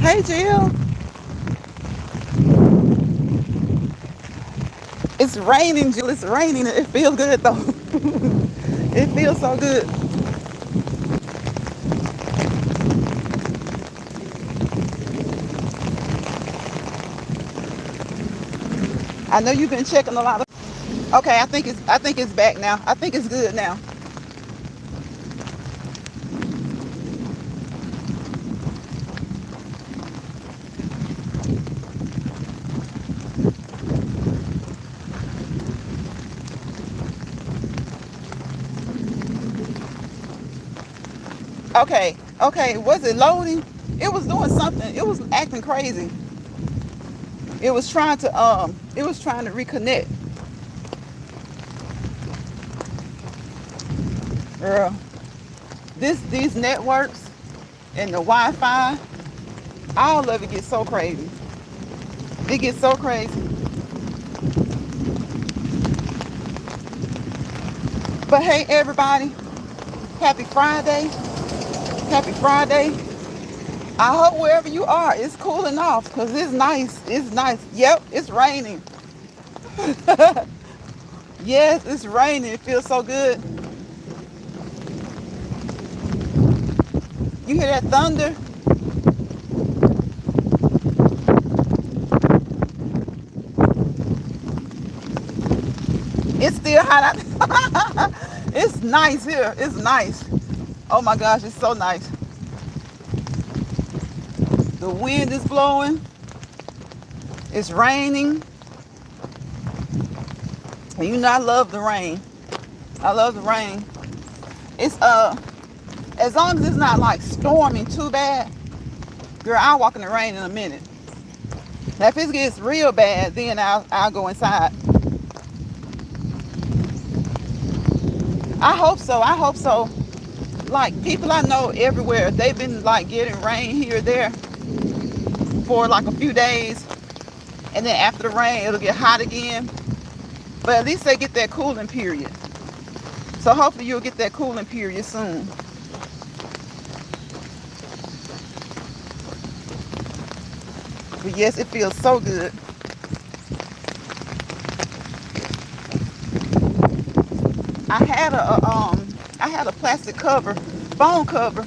Hey, Jill. It's raining, Jill. It's raining. It feels good, though. It feels so good. I know you've been checking a lot of. Okay, I think it's back now. I think it's good now. Okay, okay. Was it loading? It was doing something. It was acting crazy. It was trying to reconnect. Girl, these networks and the Wi-Fi, all of it gets so crazy. It gets so crazy. But hey, everybody, happy Friday. Happy Friday. I hope wherever you are, it's cooling off because it's nice. It's nice. Yep, it's raining. Yes, it's raining. It feels so good. You hear that thunder? It's still hot out. It's nice here. It's nice. Oh my gosh, it's so nice. The wind is blowing. It's raining. And you know I love the rain. I love the rain. It's as long as it's not like storming too bad, girl, I'll walk in the rain in a minute. Now if it gets real bad, then I'll go inside. I hope so. I hope so. Like people I know everywhere, they've been like getting rain here or there for like a few days, and then after the rain, it'll get hot again. But at least they get that cooling period. So hopefully you'll get that cooling period soon. But yes, it feels so good. I had a plastic cover, phone cover,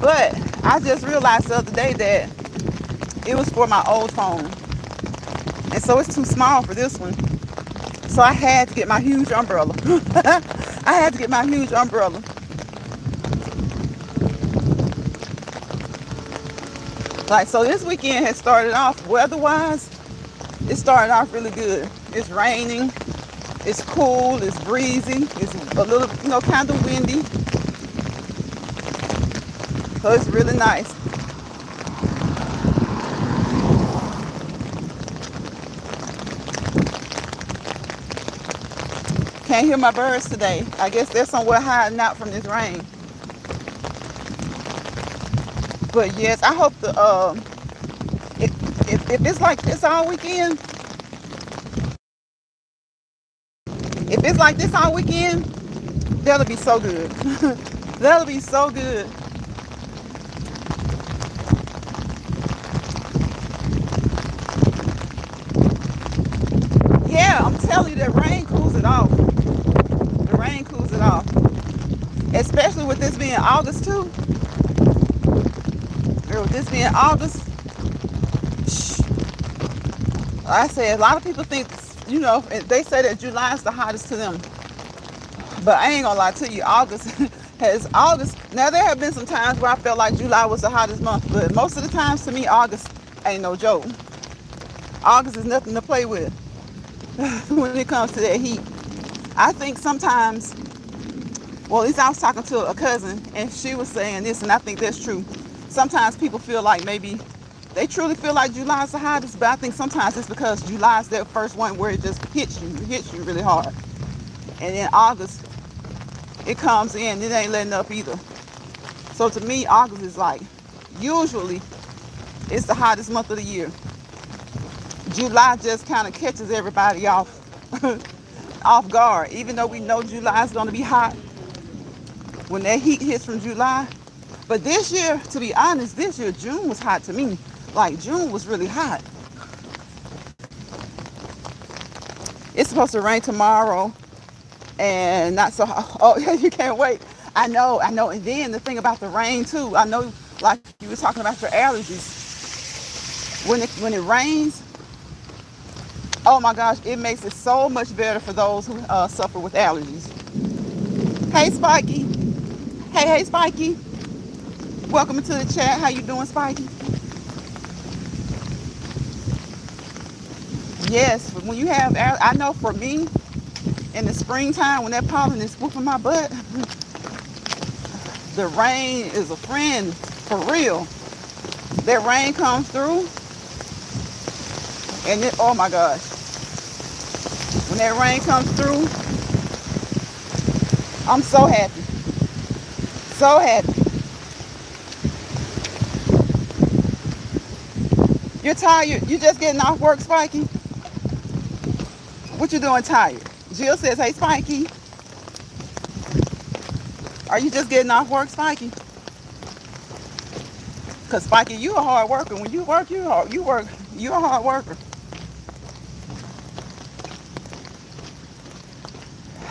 but I just realized the other day that it was for my old phone, and so it's too small for this one. So I had to get my huge umbrella. I had to get my huge umbrella. Like so, this weekend has started off weather-wise. It started off really good. It's raining. It's cool. It's breezy. It's a little, kind of windy. So it's really nice. Can't hear my birds today. I guess they're somewhere hiding out from this rain. But yes, I hope if, if it's like this all weekend, if it's like this all weekend, that'll be so good. That'll be so good. Yeah, I'm telling you, that rain cools it off. The rain cools it off. Especially with this being August too. Or with this being August, I say a lot of people think, they say that July is the hottest to them. But I ain't gonna lie to you, August has August. Now there have been some times where I felt like July was the hottest month, but most of the times to me, August ain't no joke. August is nothing to play with when it comes to that heat. I think sometimes, well, at least I was talking to a cousin and she was saying this, and I think that's true. Sometimes people feel like maybe they truly feel like July is the hottest, but I think sometimes it's because July is their first one where it just hits you really hard. And then August, it comes in, it ain't letting up either. So to me, August is like, usually, it's the hottest month of the year. July just kind of catches everybody off off guard. Even though we know July is going to be hot when that heat hits from July. But this year, to be honest, this year June was hot to me. Like June was really hot. It's supposed to rain tomorrow and not so hot. Oh, yeah, you can't wait. I know. And then the thing about the rain too, I know like you were talking about your allergies. When it rains, oh my gosh, it makes it so much better for those who suffer with allergies. Hey Spiky. Hey Spiky. Welcome to the chat. How you doing, Spiky? Yes, when you have, I know for me, in the springtime when that pollen is whooping my butt, the rain is a friend for real. That rain comes through, and it, oh my gosh, when that rain comes through, I'm so happy, so happy. You're tired? You just getting off work, Spiky? What you doing tired? Jill says, hey, Spiky. Are you just getting off work, Spiky? Because, Spiky, you a hard worker. When you work, you're a hard worker.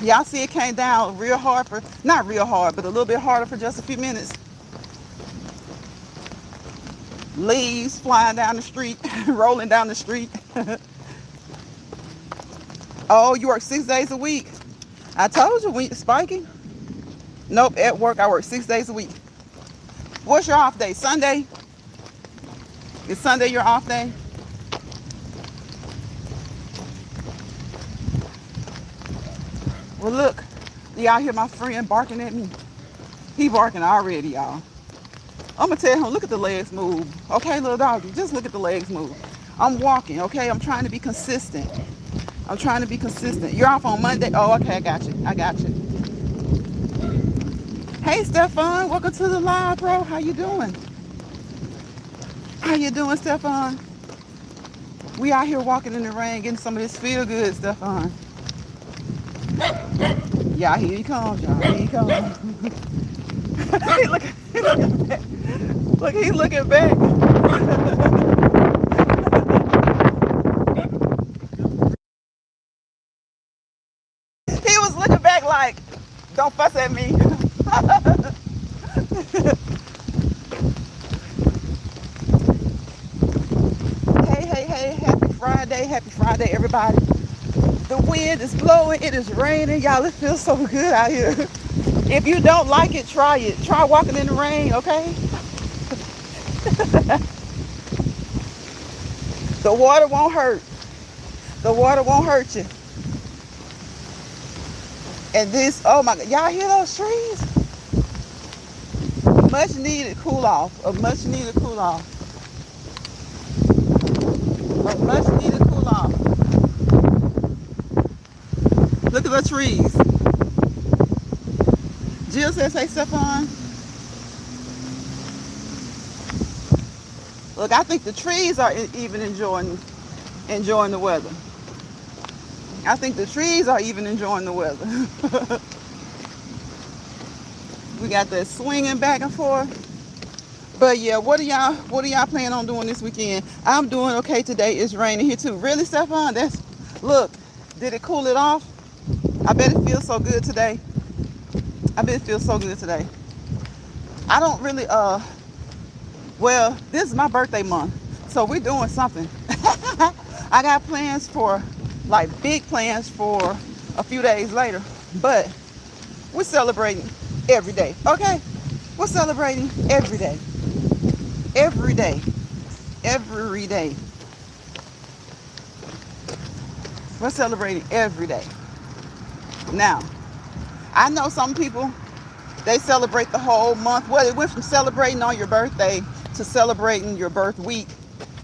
Y'all see it came down real hard for, not real hard, but a little bit harder for just a few minutes. Leaves flying down the street, rolling down the street. Oh, you work 6 days a week. I told you, Spiky. Nope, at work I work 6 days a week. What's your off day? Sunday? Is Sunday your off day? Well, look, y'all hear my friend barking at me? He barking already, y'all. I'm gonna tell him, look at the legs move. Okay, little doggy, just look at the legs move. I'm walking, okay? I'm trying to be consistent. I'm trying to be consistent. You're off on Monday. Oh, okay, I got you. Hey, Stefan, welcome to the live, bro. How you doing? How you doing, Stefan? We out here walking in the rain, getting some of this feel good, Stefan. Yeah, here he comes, y'all. Here he comes. He's looking back. Look, he's looking back. He was looking back like, don't fuss at me. Hey, happy Friday, everybody. The wind is blowing, it is raining, y'all, it feels so good out here. If you don't like it, try it. Try walking in the rain, okay? The water won't hurt. The water won't hurt you. And this, oh my God, y'all hear those trees? Much needed cool off. A much needed cool off. A much needed cool off. Look at the trees. Jill says, hey, Stefan. Look, I think the trees are even enjoying the weather. I think the trees are even enjoying the weather. We got that swinging back and forth. But yeah, what are y'all planning on doing this weekend? I'm doing okay today. It's raining here too. Really, Stefan? Look, did it cool it off? I bet it feels so good today. I don't really, well, this is my birthday month, so we're doing something. I got plans for, like big plans for a few days later, but we're celebrating every day, okay? We're celebrating every day. Every day. Every day. We're celebrating every day. Now, I know some people, they celebrate the whole month. Well, it went from celebrating on your birthday to celebrating your birth week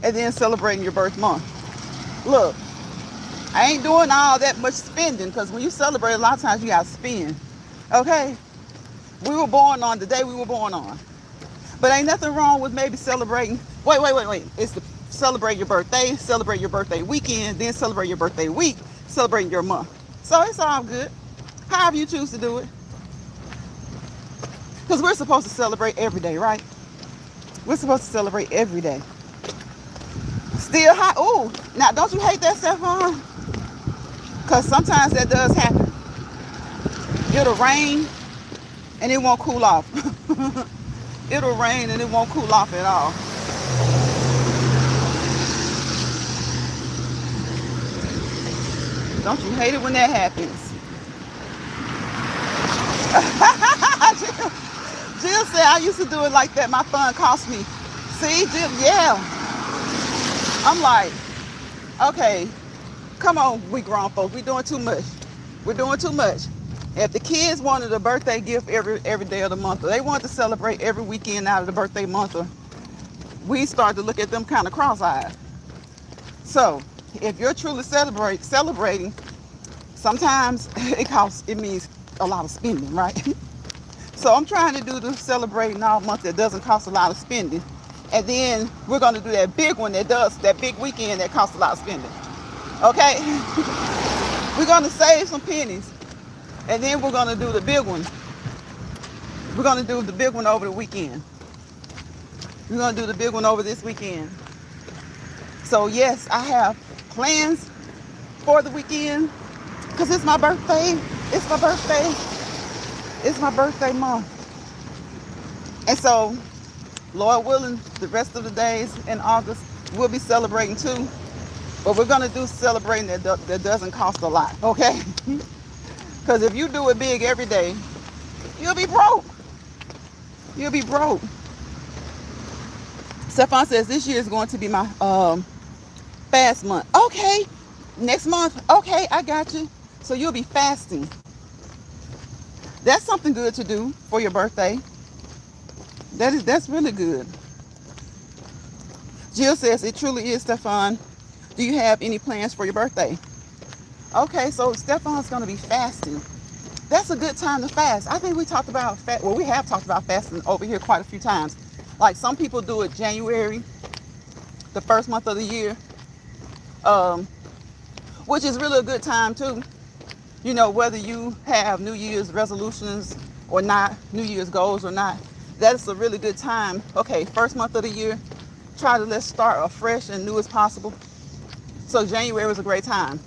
and then celebrating your birth month. Look, I ain't doing all that much spending because when you celebrate, a lot of times you got to spend. Okay? We were born on the day we were born on. But ain't nothing wrong with maybe celebrating. Wait. It's to celebrate your birthday, celebrate your birthday weekend, then celebrate your birthday week, celebrating your month. So it's all good. However you choose to do it. Because we're supposed to celebrate every day, right? We're supposed to celebrate every day. Still hot. Ooh, now don't you hate that, Stephon? Because sometimes that does happen. It'll rain and it won't cool off. It'll rain and it won't cool off at all. Don't you hate it when that happens? Jill said I used to do it like that. My fun cost me. See, Jill, yeah. I'm like, okay, come on, we grown folks. We doing too much. We're doing too much. If the kids wanted a birthday gift every day of the month, or they wanted to celebrate every weekend out of the birthday month, we start to look at them kind of cross-eyed. So if you're truly celebrating, sometimes it means a lot of spending, right? So I'm trying to do the celebrating all month that doesn't cost a lot of spending. And then we're going to do that big one that big weekend that costs a lot of spending. Okay? We're going to save some pennies. And then we're going to do the big one. We're going to do the big one over the weekend. We're going to do the big one over this weekend. So yes, I have plans for the weekend because it's my birthday. It's my birthday. It's my birthday month. And so, Lord willing, the rest of the days in August, we'll be celebrating too. But we're going to do celebrating that doesn't cost a lot, okay? Because if you do it big every day, you'll be broke. You'll be broke. Stephon says this year is going to be my fast month. Okay, next month. Okay, I got you. So you'll be fasting. That's something good to do for your birthday. That's really good. Jill says it truly is, Stephon. Do you have any plans for your birthday? Okay, so Stephon's going to be fasting. That's a good time to fast. I think we talked about we have talked about fasting over here quite a few times. Like some people do it January, the first month of the year, which is really a good time too. You know, whether you have New Year's resolutions or not, New Year's goals or not, that's a really good time. Okay, first month of the year, let's start afresh and new as possible. So January is a great time.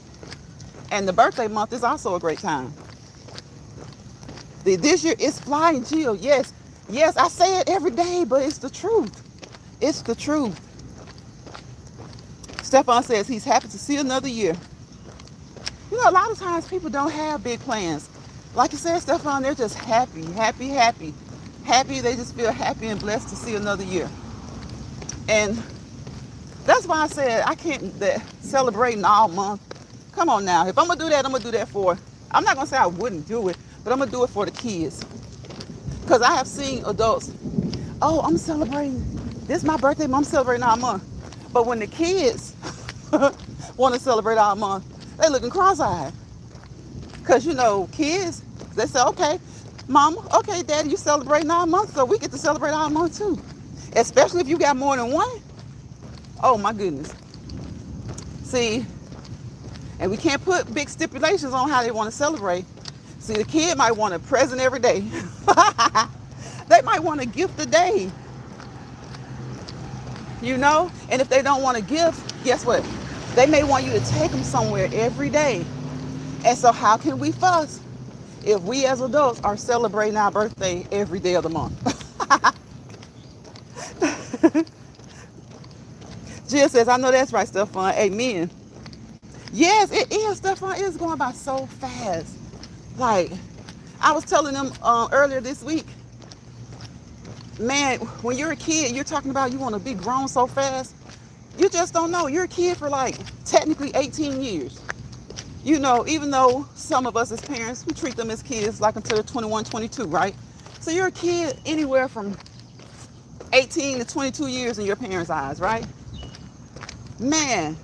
And the birthday month is also a great time. This year it's flying, Jill. Yes, I say it every day, but it's the truth. It's the truth. Stephon says he's happy to see another year. You know, a lot of times people don't have big plans. Like you said, Stephon, they're just happy. They just feel happy and blessed to see another year. And that's why I said I can't celebrating all month. Come on now. If I'm going to do that, I'm going to do that I'm not going to say I wouldn't do it, but I'm going to do it for the kids. Because I have seen adults, oh, I'm celebrating. This is my birthday, I'm celebrating all month. But when the kids want to celebrate all month, they looking cross-eyed. Because, you know, kids, they say, okay, mama, okay, daddy, you celebrating all month, so we get to celebrate all month too. Especially if you got more than one. Oh, my goodness. See, and we can't put big stipulations on how they want to celebrate. See, the kid might want a present every day. They might want a gift a day. You know? And if they don't want a gift, guess what? They may want you to take them somewhere every day. And so how can we fuss if we as adults are celebrating our birthday every day of the month? Jill says, I know that's right, Stephon. Amen. Yes, it is, Stephon. It's going by so fast. Like, I was telling them earlier this week, man, when you're a kid, you're talking about you want to be grown so fast. You just don't know. You're a kid for like technically 18 years. You know, even though some of us as parents, we treat them as kids like until they're 21, 22, right? So you're a kid anywhere from 18 to 22 years in your parents' eyes, right? Man.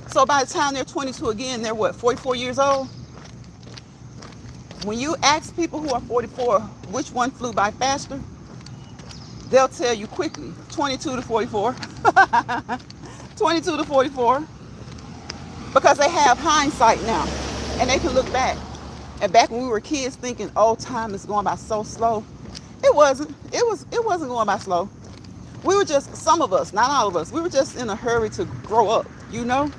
So by the time they're 22 again, they're what, 44 years old? When you ask people who are 44 which one flew by faster, they'll tell you quickly, 22 to 44. 22 to 44. Because they have hindsight now. And they can look back. And back when we were kids thinking, oh, time is going by so slow. It wasn't. It wasn't going by slow. We were just, some of us, not all of us, we were just in a hurry to grow up, you know?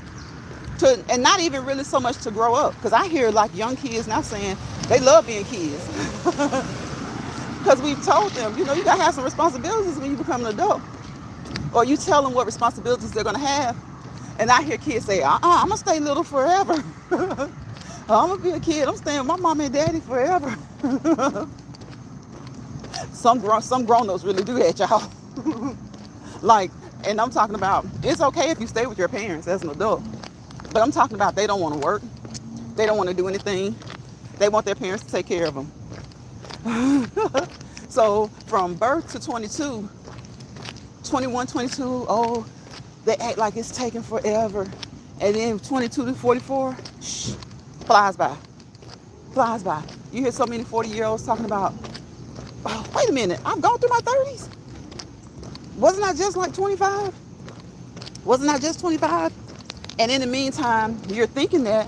And not even really so much to grow up. Because I hear like young kids now saying they love being kids. Because we've told them, you know, you got to have some responsibilities when you become an adult. Or you tell them what responsibilities they're going to have. And I hear kids say, I'm going to stay little forever. I'm going to be a kid. I'm staying with my mom and daddy forever. Some grown-ups really do that, y'all. Like, and I'm talking about, it's okay if you stay with your parents as an adult. But I'm talking about they don't want to work. They don't want to do anything. They want their parents to take care of them. So from birth to 22, 21, 22, oh, they act like it's taking forever. And then 22 to 44, flies by. Flies by. You hear so many 40-year-olds talking about, oh, wait a minute, I've gone through my 30s. Wasn't I just like 25? Wasn't I just 25? And in the meantime, you're thinking that,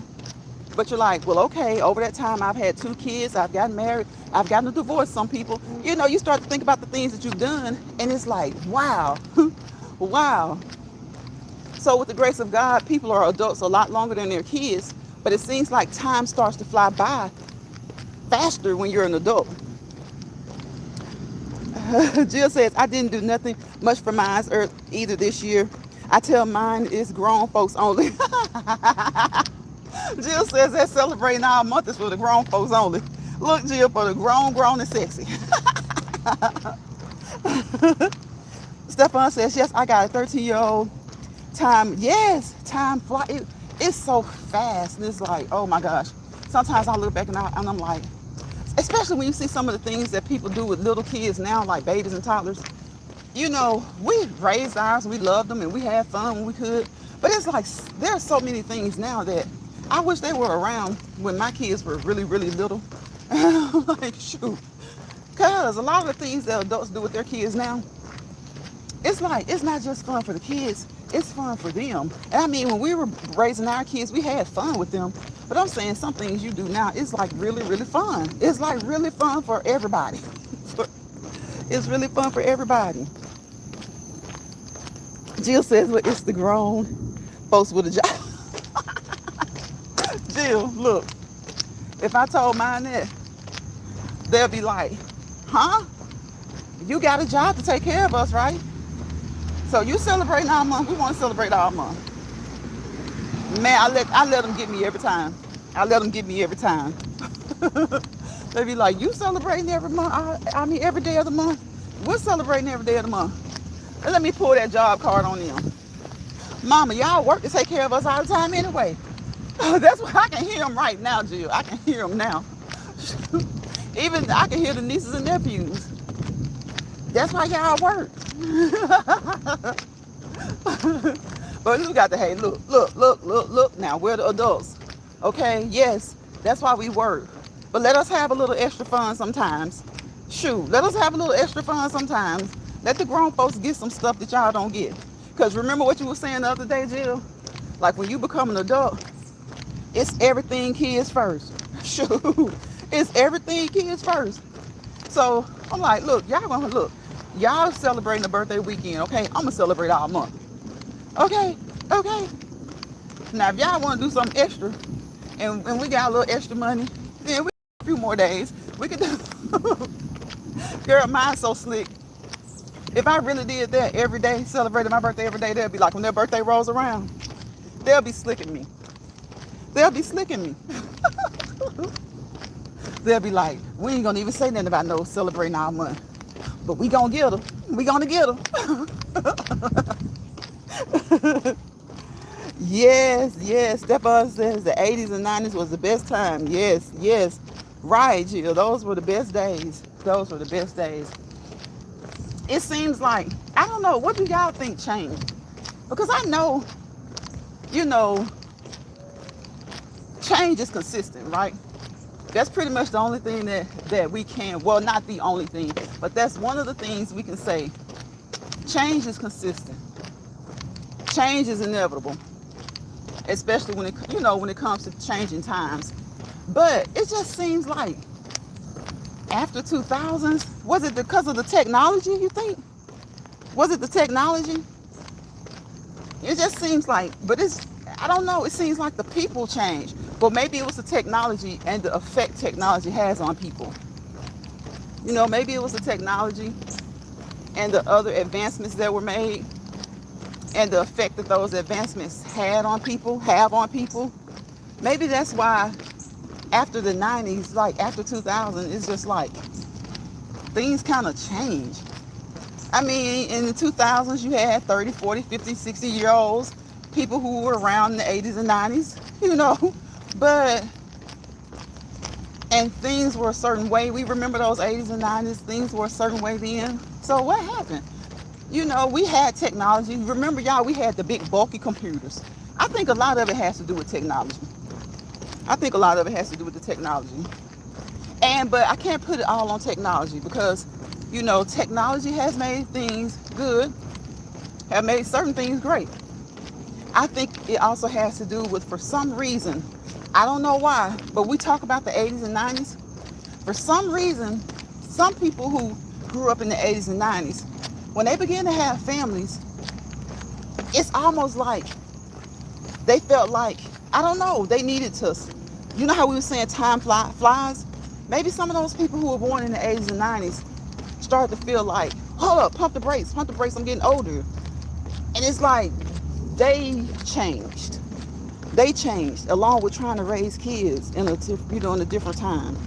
but you're like, well, okay, over that time, I've had 2 kids, I've gotten married, I've gotten a divorce. Some people, you know, you start to think about the things that you've done, and it's like, wow, wow. So with the grace of God, people are adults a lot longer than their kids, but it seems like time starts to fly by faster when you're an adult. Jill says, I didn't do nothing much for mine either this year. I tell mine is grown folks only. Jill says that celebrating all month is for the grown folks only. Look, Jill, for the grown and sexy. Stephon says, yes, I got a 13-year-old. Time, yes, time fly. It's so fast. And it's like, oh my gosh. Sometimes I look back and I'm like, especially when you see some of the things that people do with little kids now, like babies and toddlers. You know, we raised ours, we loved them, and we had fun when we could. But it's like, there are so many things now that I wish they were around when my kids were really, really little. Like, shoot. Because a lot of the things that adults do with their kids now, it's like, it's not just fun for the kids, it's fun for them. And I mean, when we were raising our kids, we had fun with them. But I'm saying some things you do now, it's like really, really fun. It's like really fun for everybody. It's really fun for everybody. Jill says, well, it's the grown folks with a job. Jill, look, if I told mine that, they'll be like, huh? You got a job to take care of us, right? So you celebrating all month, we want to celebrate all month. Man, I let them get me every time. I let them get me every time. They be like, you celebrating every month? I mean, every day of the month? We're celebrating every day of the month. And let me pull that job card on them. Mama, y'all work to take care of us all the time anyway. That's why I can hear them right now, Jill. I can hear them now. Even I can hear the nieces and nephews. That's why y'all work. But you got to, hey, look. Now, we're the adults. Okay, yes, that's why we work. But let us have a little extra fun sometimes. Shoot, let us have a little extra fun sometimes. Let the grown folks get some stuff that y'all don't get. Because remember what you were saying the other day, Jill? Like when you become an adult, it's everything kids first. Shoot, it's everything kids first. So I'm like, look, y'all celebrating the birthday weekend, okay? I'm gonna celebrate all month. Okay. Now if y'all wanna do something extra, and we got a little extra money, then we got a few more days. We can do. Girl, mine's so slick. If I really did that every day, celebrated my birthday every day, they'll be like, when their birthday rolls around, they'll be slicking me. They'll be like, we ain't gonna even say nothing about no celebrating our month. But we gonna get them. We gonna get them. Yes. Stephon says the 80s and 90s was the best time. Yes. Right, Jill. Those were the best days. It seems like, I don't know, what do y'all think changed? Because I know, change is consistent, right? That's pretty much the only thing that we can, well, not the only thing, but that's one of the things we can say. Change is consistent. Change is inevitable, especially when it comes to changing times. But it just seems like after 2000s, was it because of the technology, you think? Was it the technology? It just seems like, but I don't know, it seems like the people change. But maybe it was the technology and the effect technology has on people. Maybe it was the technology and the other advancements that were made and the effect that those advancements have on people. Maybe that's why after the 90s, like after 2000, it's just like things kind of change. I mean, in the 2000s, you had 30, 40, 50, 60-year-olds, people who were around in the 80s and 90s, but, and things were a certain way. We remember those 80s and 90s, things were a certain way then. So what happened? We had technology. Remember, y'all, we had the big bulky computers. I think a lot of it has to do with technology. But I can't put it all on technology because, technology has made things good, have made certain things great. I think it also has to do with, for some reason, I don't know why, but we talk about the 80s and 90s. For some reason, some people who grew up in the 80s and 90s, when they began to have families, it's almost like they felt like, I don't know, they needed to, how we were saying time flies? Maybe some of those people who were born in the 80s and 90s started to feel like, hold up, pump the brakes, I'm getting older. And it's like they changed along with trying to raise kids in a different time.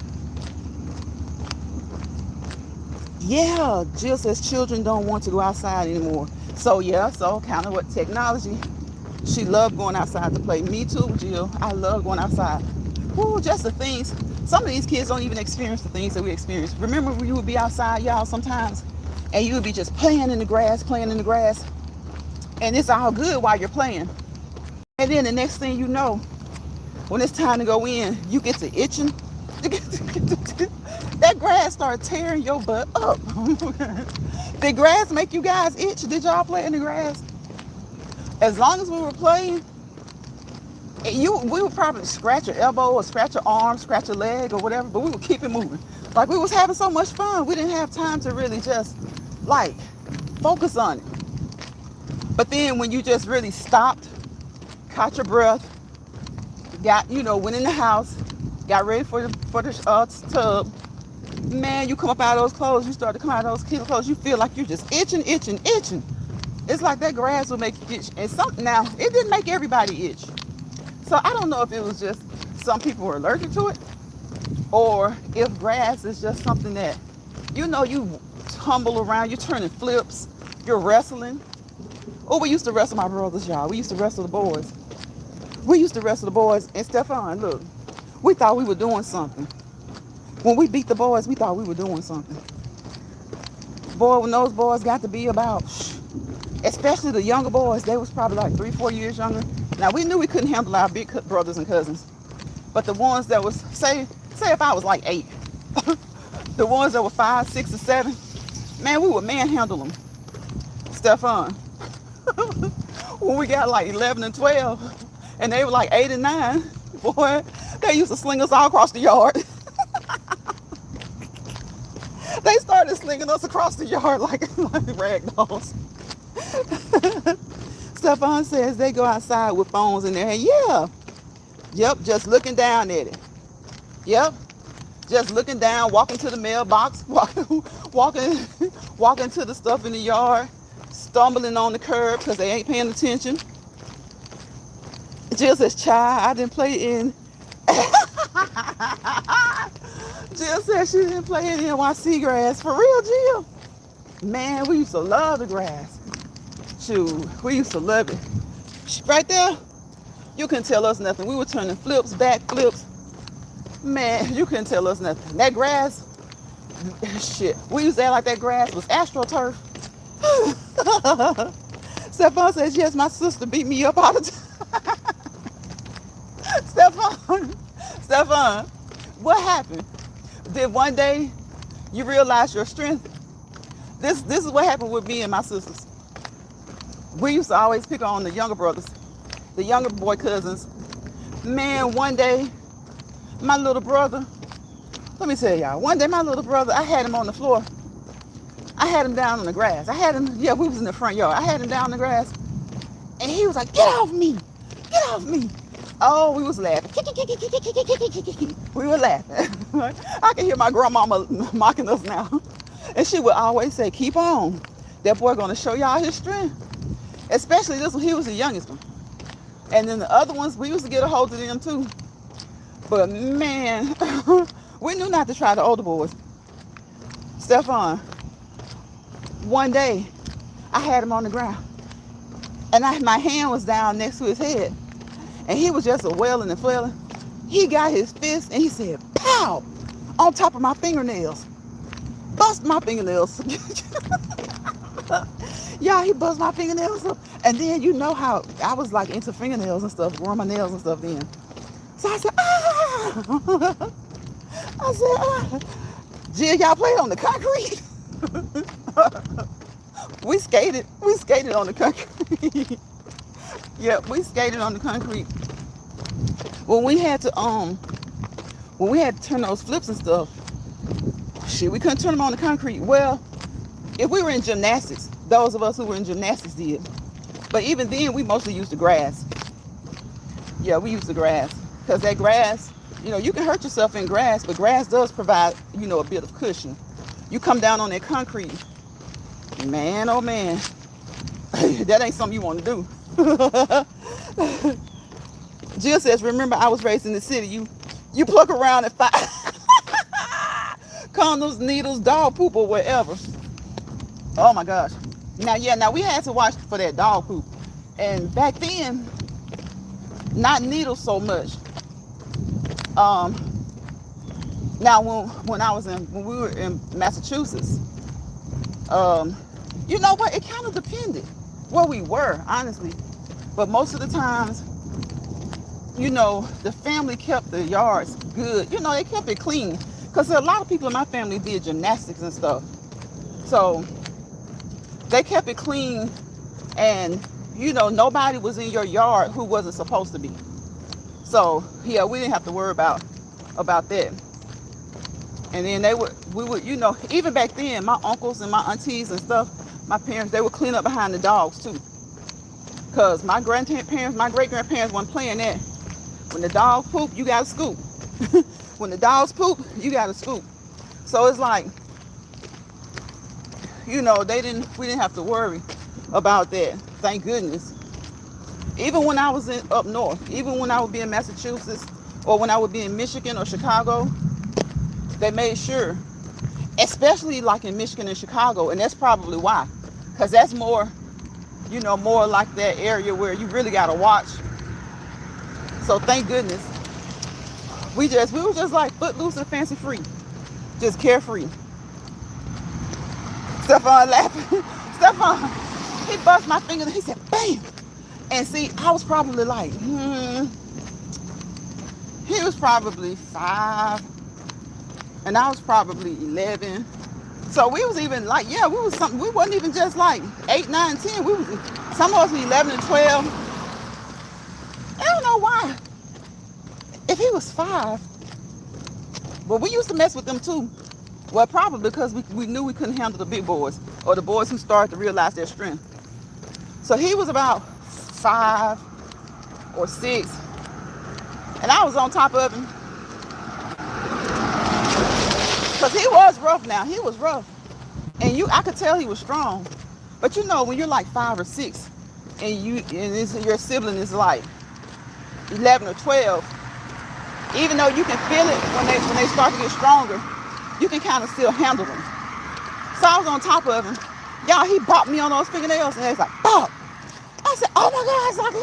Yeah, Jill says children don't want to go outside anymore. So kind of what technology. She loved going outside to play. Me too, Jill. I love going outside. Ooh, just the things. Some of these kids don't even experience the things that we experience. Remember when you would be outside, y'all, sometimes, and you would be just playing in the grass, and it's all good while you're playing. And then the next thing you know, when it's time to go in, you get to itching. That grass started tearing your butt up. Did grass make you guys itch? Did y'all play in the grass? As long as we were playing, we would probably scratch your elbow or scratch your arm, scratch your leg or whatever, but we would keep it moving. Like we was having so much fun. We didn't have time to really just like focus on it. But then when you just really stopped, caught your breath, went in the house, got ready for the tub, man, you come up out of those clothes, you start to come out of those clothes, you feel like you're just itching. It's like that grass will make you itch. And now, it didn't make everybody itch. So I don't know if it was just some people were allergic to it, or if grass is just something that, you tumble around, you're turning flips, you're wrestling. Oh, we used to wrestle my brothers, y'all. We used to wrestle the boys. And Stefan, look, we thought we were doing something. When we beat the boys, we thought we were doing something. Boy, when those boys got to be about, especially the younger boys, they was probably like 3-4 years younger. Now, we knew we couldn't handle our big brothers and cousins. But the ones that was, say if I was like 8, the ones that were 5, 6, or 7, man, we would manhandle them. Stefan. When we got like 11 and 12, and they were like 8 and 9, boy, they used to sling us all across the yard. They started slinging us across the yard like rag dolls. Stefan says they go outside with phones in their hand. Yeah. Yep, just looking down at it. Yep. Just looking down, walking to the mailbox, walking to the stuff in the yard, stumbling on the curb because they ain't paying attention. Jill says, child, I didn't play in. Jill says she didn't play in NYC grass. For real, Jill? Man, we used to love the grass. Shoot, we used to love it. Right there, you couldn't tell us nothing. We were turning flips, back flips. Man, you couldn't tell us nothing. That grass, shit, we used to act like that grass was AstroTurf. Stefan says, yes, my sister beat me up all the time. Stefan, what happened? Did one day you realize your strength? This is what happened with me and my sisters. We used to always pick on the younger brothers, the younger boy cousins. Man, one day, my little brother, let me tell y'all, one day my little brother, I had him on the floor. I had him down on the grass. I had him, yeah, we was in the front yard. I had him down on the grass, and he was like, get off me, get off me. Oh, we was laughing. We were laughing. I can hear my grandmama mocking us now. And she would always say, keep on. That boy gonna show y'all his strength. Especially this one, he was the youngest one. And then the other ones, we used to get a hold of them too. But man, we knew not to try the older boys. Stefan, one day, I had him on the ground. And my hand was down next to his head. And he was just a wailing and flailing. He got his fist and he said, pow, on top of my fingernails. Bust my fingernails. Yeah, he bust my fingernails up. And then you know how I was like into fingernails and stuff, growing my nails and stuff then. So I said, ah. I said, ah. Jill, y'all played on the concrete? We skated on the concrete. Yep, we skated on the concrete. When we had to turn those flips and stuff, shit, we couldn't turn them on the concrete. Well, if we were in gymnastics, those of us who were in gymnastics did. But even then, we mostly used the grass. Yeah, we used the grass. Because that grass, you can hurt yourself in grass, but grass does provide, a bit of cushion. You come down on that concrete, man, oh man, that ain't something you want to do. Jill says, remember I was raised in the city. You pluck around and find condoms, needles, dog poop, or whatever. Oh my gosh. Now we had to watch for that dog poop. And back then, not needles so much. Now when we were in Massachusetts, you know what? It kind of depended where we were, honestly. But most of the times, the family kept the yards good. They kept it clean. Because a lot of people in my family did gymnastics and stuff. So they kept it clean, and nobody was in your yard who wasn't supposed to be. So yeah, we didn't have to worry about that. And then we would, even back then, my uncles and my aunties and stuff, my parents, they would clean up behind the dogs too. Because my grandparents, my great-grandparents weren't playing that. When the dog poop, you got to scoop. When the dogs poop, you got to scoop. So it's like, we didn't have to worry about that. Thank goodness. Even when I was up north, even when I would be in Massachusetts, or when I would be in Michigan or Chicago, they made sure, especially like in Michigan and Chicago, and that's probably why, because that's more, more like that area where you really got to watch. So thank goodness. We were just like footloose and fancy free, just carefree. Stefan laughing. Stefan, he bust my finger and he said, bam. And see, I was probably like, he was probably 5, and I was probably 11. So we was even like, yeah, we wasn't even just like 8, 9, 10. Some of us were 11 and 12. I don't know why. If he was 5, but we used to mess with them too. Well, probably because we knew we couldn't handle the big boys, or the boys who started to realize their strength. So he was about 5 or 6, and I was on top of him. Because he was rough now. He was rough. And I could tell he was strong. But when you're like 5 or 6, and your sibling is like 11 or 12, even though you can feel it when they start to get stronger, you can kind of still handle them. So I was on top of him. Y'all, he bopped me on those fingernails, and it's like, bop. I said, oh my God, it's like,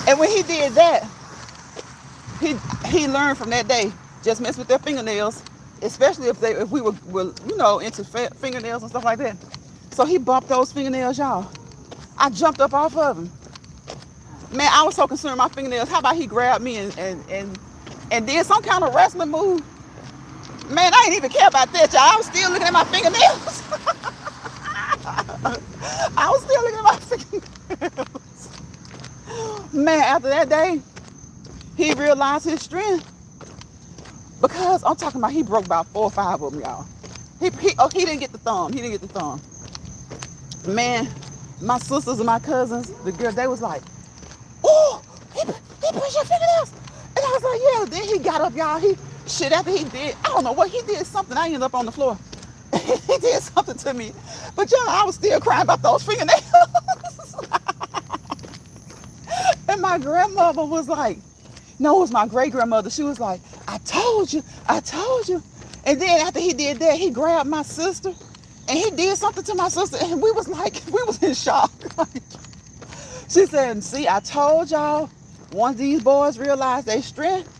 yeah. And when he did that, he learned from that day, just mess with their fingernails, especially if we were into fingernails and stuff like that. So he bumped those fingernails, y'all. I jumped up off of him. Man, I was so concerned with my fingernails. How about he grabbed me and did some kind of wrestling move? Man, I didn't even care about that, y'all. I was still looking at my fingernails. I was still looking at my fingernails. Man, after that day, he realized his strength. Because I'm talking about, he broke about 4 or 5 of them, y'all. He didn't get the thumb. He didn't get the thumb. Man, my sisters and my cousins, the girl, they was like, oh, he pushed your fingernails. And I was like, yeah. Then he got up, y'all. After he did, I don't know what he did, something. I ended up on the floor. He did something to me. But y'all, I was still crying about those fingernails. And my grandmother was like, no, it was my great grandmother. She was like, I told you. And then after he did that, he grabbed my sister and he did something to my sister. And we was in shock. She said, see, I told y'all, once these boys realize their strength,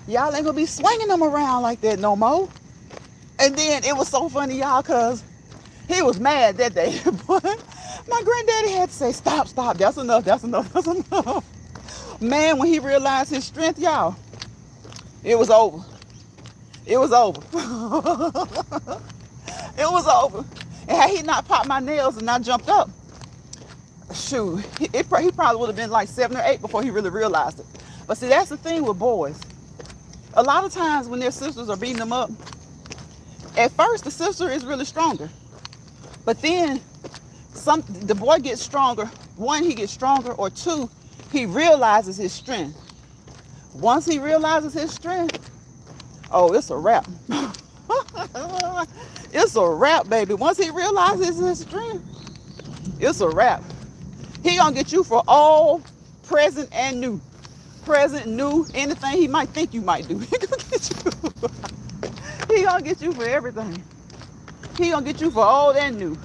y'all ain't gonna be swinging them around like that no more. And then it was so funny, y'all, because he was mad that day. But my granddaddy had to say, stop, that's enough. Man, when he realized his strength, y'all, it was over. It was over. And had he not popped my nails and not jumped up, shoot, he probably would have been like 7 or 8 before he really realized it. But see, that's the thing with boys. A lot of times when their sisters are beating them up, at first the sister is really stronger. But then the boy gets stronger. One, he gets stronger, or two, he realizes his strength. Once he realizes his strength, oh, it's a wrap. It's a wrap, baby. Once he realizes his strength, it's a wrap. He gonna get you for all present and new. Present, new, anything he might think you might do. He gonna get you. He gonna get you for everything. He gonna get you for old and new.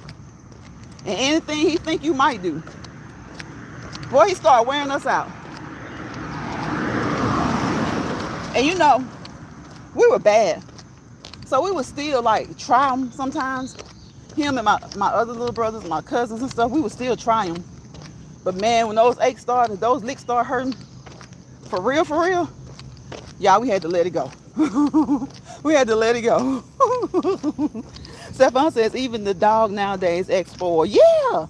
And anything he think you might do. Boy, he started wearing us out. And you know, we were bad. So we would still like try him sometimes. Him and my other little brothers, my cousins and stuff, we would still try him. But man, when those aches started, those licks started hurting, for real, y'all, we had to let it go. We had to let it go. Stefan says, even the dog nowadays X4. Yeah.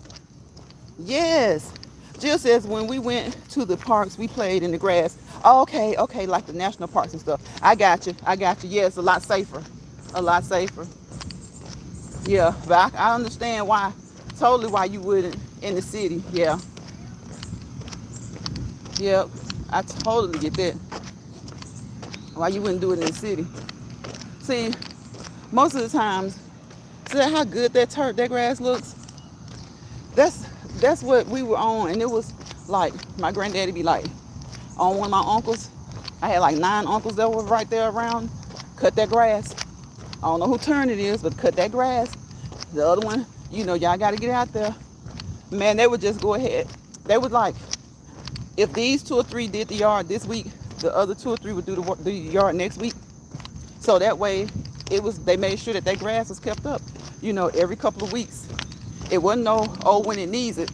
Yes. Jill says, when we went to the parks, we played in the grass. Oh, okay, like the national parks and stuff. I got you. Yeah, it's a lot safer. Yeah, but I understand totally why you wouldn't in the city. Yeah. Yep, I totally get that. Why you wouldn't do it in the city. See, most of the times, see how good that grass looks? That's what we were on, and it was like, my granddaddy be like, on one of my uncles, I had like 9 uncles that were right there around, cut that grass. I don't know who turn it is, but cut that grass. The other one, y'all got to get out there. Man, they would just go ahead. They would like, if these 2 or 3 did the yard this week, the other 2 or 3 would do the yard next week. So that way, they made sure that grass was kept up, every couple of weeks. It wasn't when it needs it.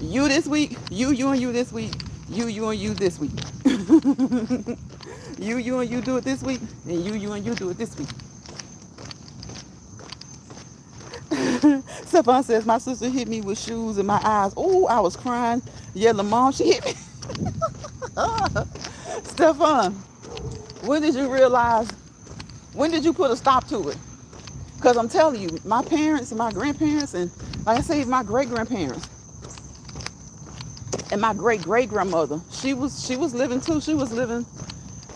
You this week, you and you this week, you and you this week. You and you do it this week, and you and you do it this week. Stefan says, my sister hit me with shoes in my eyes. Oh, I was crying. Yeah, Mom, she hit me. Stefan, when did you put a stop to it? Because I'm telling you, my parents and my grandparents, and like I say, my great-grandparents, and my great-great-grandmother, she was living too. She was living,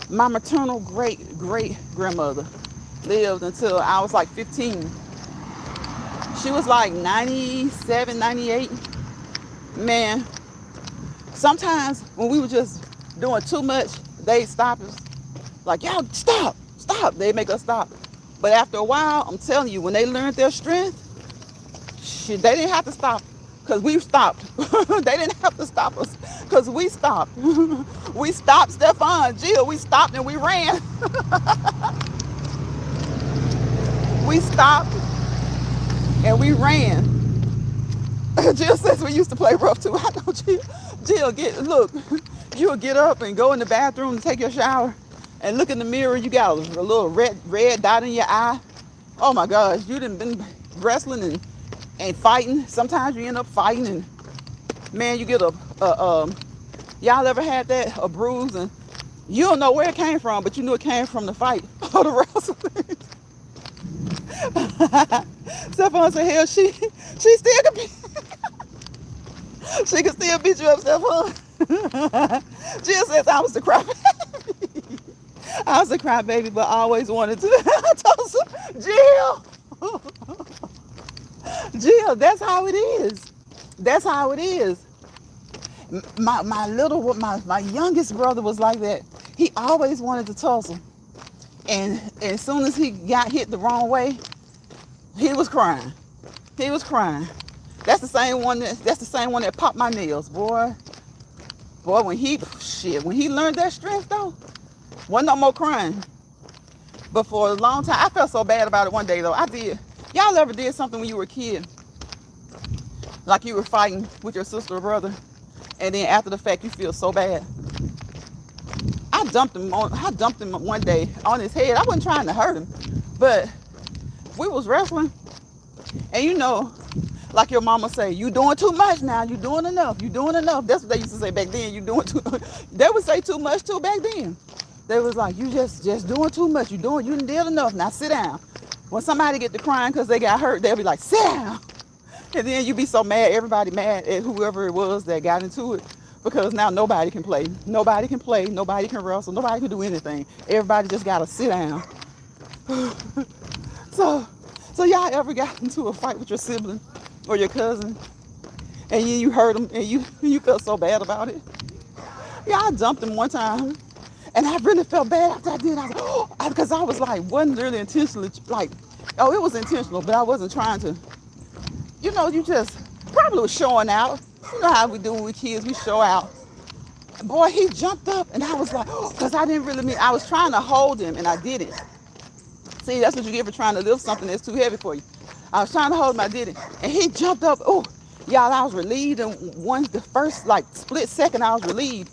my maternal great-great-grandmother lived until I was like 15. She was like 97, 98. Man, sometimes when we were just doing too much, they'd stop us. Like, y'all, stop. They'd make us stop. But after a while, I'm telling you, when they learned their strength, they didn't have to stop because we stopped. They didn't have to stop us because we stopped. We stopped, Stefan, Jill, we stopped and we ran. We stopped and we ran. Jill says we used to play rough too. I know, Jill, look, you would get up and go in the bathroom and take your shower and look in the mirror. You got a little red dot in your eye. Oh my gosh, you done been wrestling and fighting. Sometimes you end up fighting and man, you get y'all ever had that, a bruise, and you don't know where it came from, but you knew it came from the fight or the wrestling. Stephon said, hell, she still can be, she can still beat you up, Stephon. Jill says I was the crybaby. I was the crybaby, but I always wanted to. I told her, Jill, that's how it is. That's how it is. My youngest brother was like that. He always wanted to tussle. And as soon as he got hit the wrong way, he was crying. He was crying. That's the same one that popped my nails, boy. Boy, when he learned that strength though, wasn't no more crying. But for a long time, I felt so bad about it one day though. I did. Y'all ever did something when you were a kid? Like you were fighting with your sister or brother, and then after the fact you feel so bad. I dumped him one day on his head. I wasn't trying to hurt him, but we was wrestling, and you know, like your mama say, you doing too much now. You doing enough. You doing enough. That's what they used to say back then. You doing too. They would say too much too back then. They was like, you just doing too much. You done did enough. Now sit down. When somebody get to crying because they got hurt, they'll be like, sit down. And then you be so mad, everybody mad at whoever it was that got into it, because now nobody can play. Nobody can play. Nobody can wrestle. Nobody can do anything. Everybody just gotta sit down. So y'all ever got into a fight with your sibling or your cousin, and you hurt them, and you felt so bad about it? Yeah, I dumped him one time, and I really felt bad after I did. I was like, oh, because I was like, wasn't really intentionally, like, oh, it was intentional, but I wasn't trying to. You know, you just probably was showing out. You know how we do when we kids, we show out. Boy, he jumped up, and I was like, because I didn't really mean, I was trying to hold him, and I didn't. See, that's what you get for trying to lift something that's too heavy for you. I was trying to hold him, I didn't. And he jumped up. Oh, y'all, I was relieved. And the first, like, split second, I was relieved.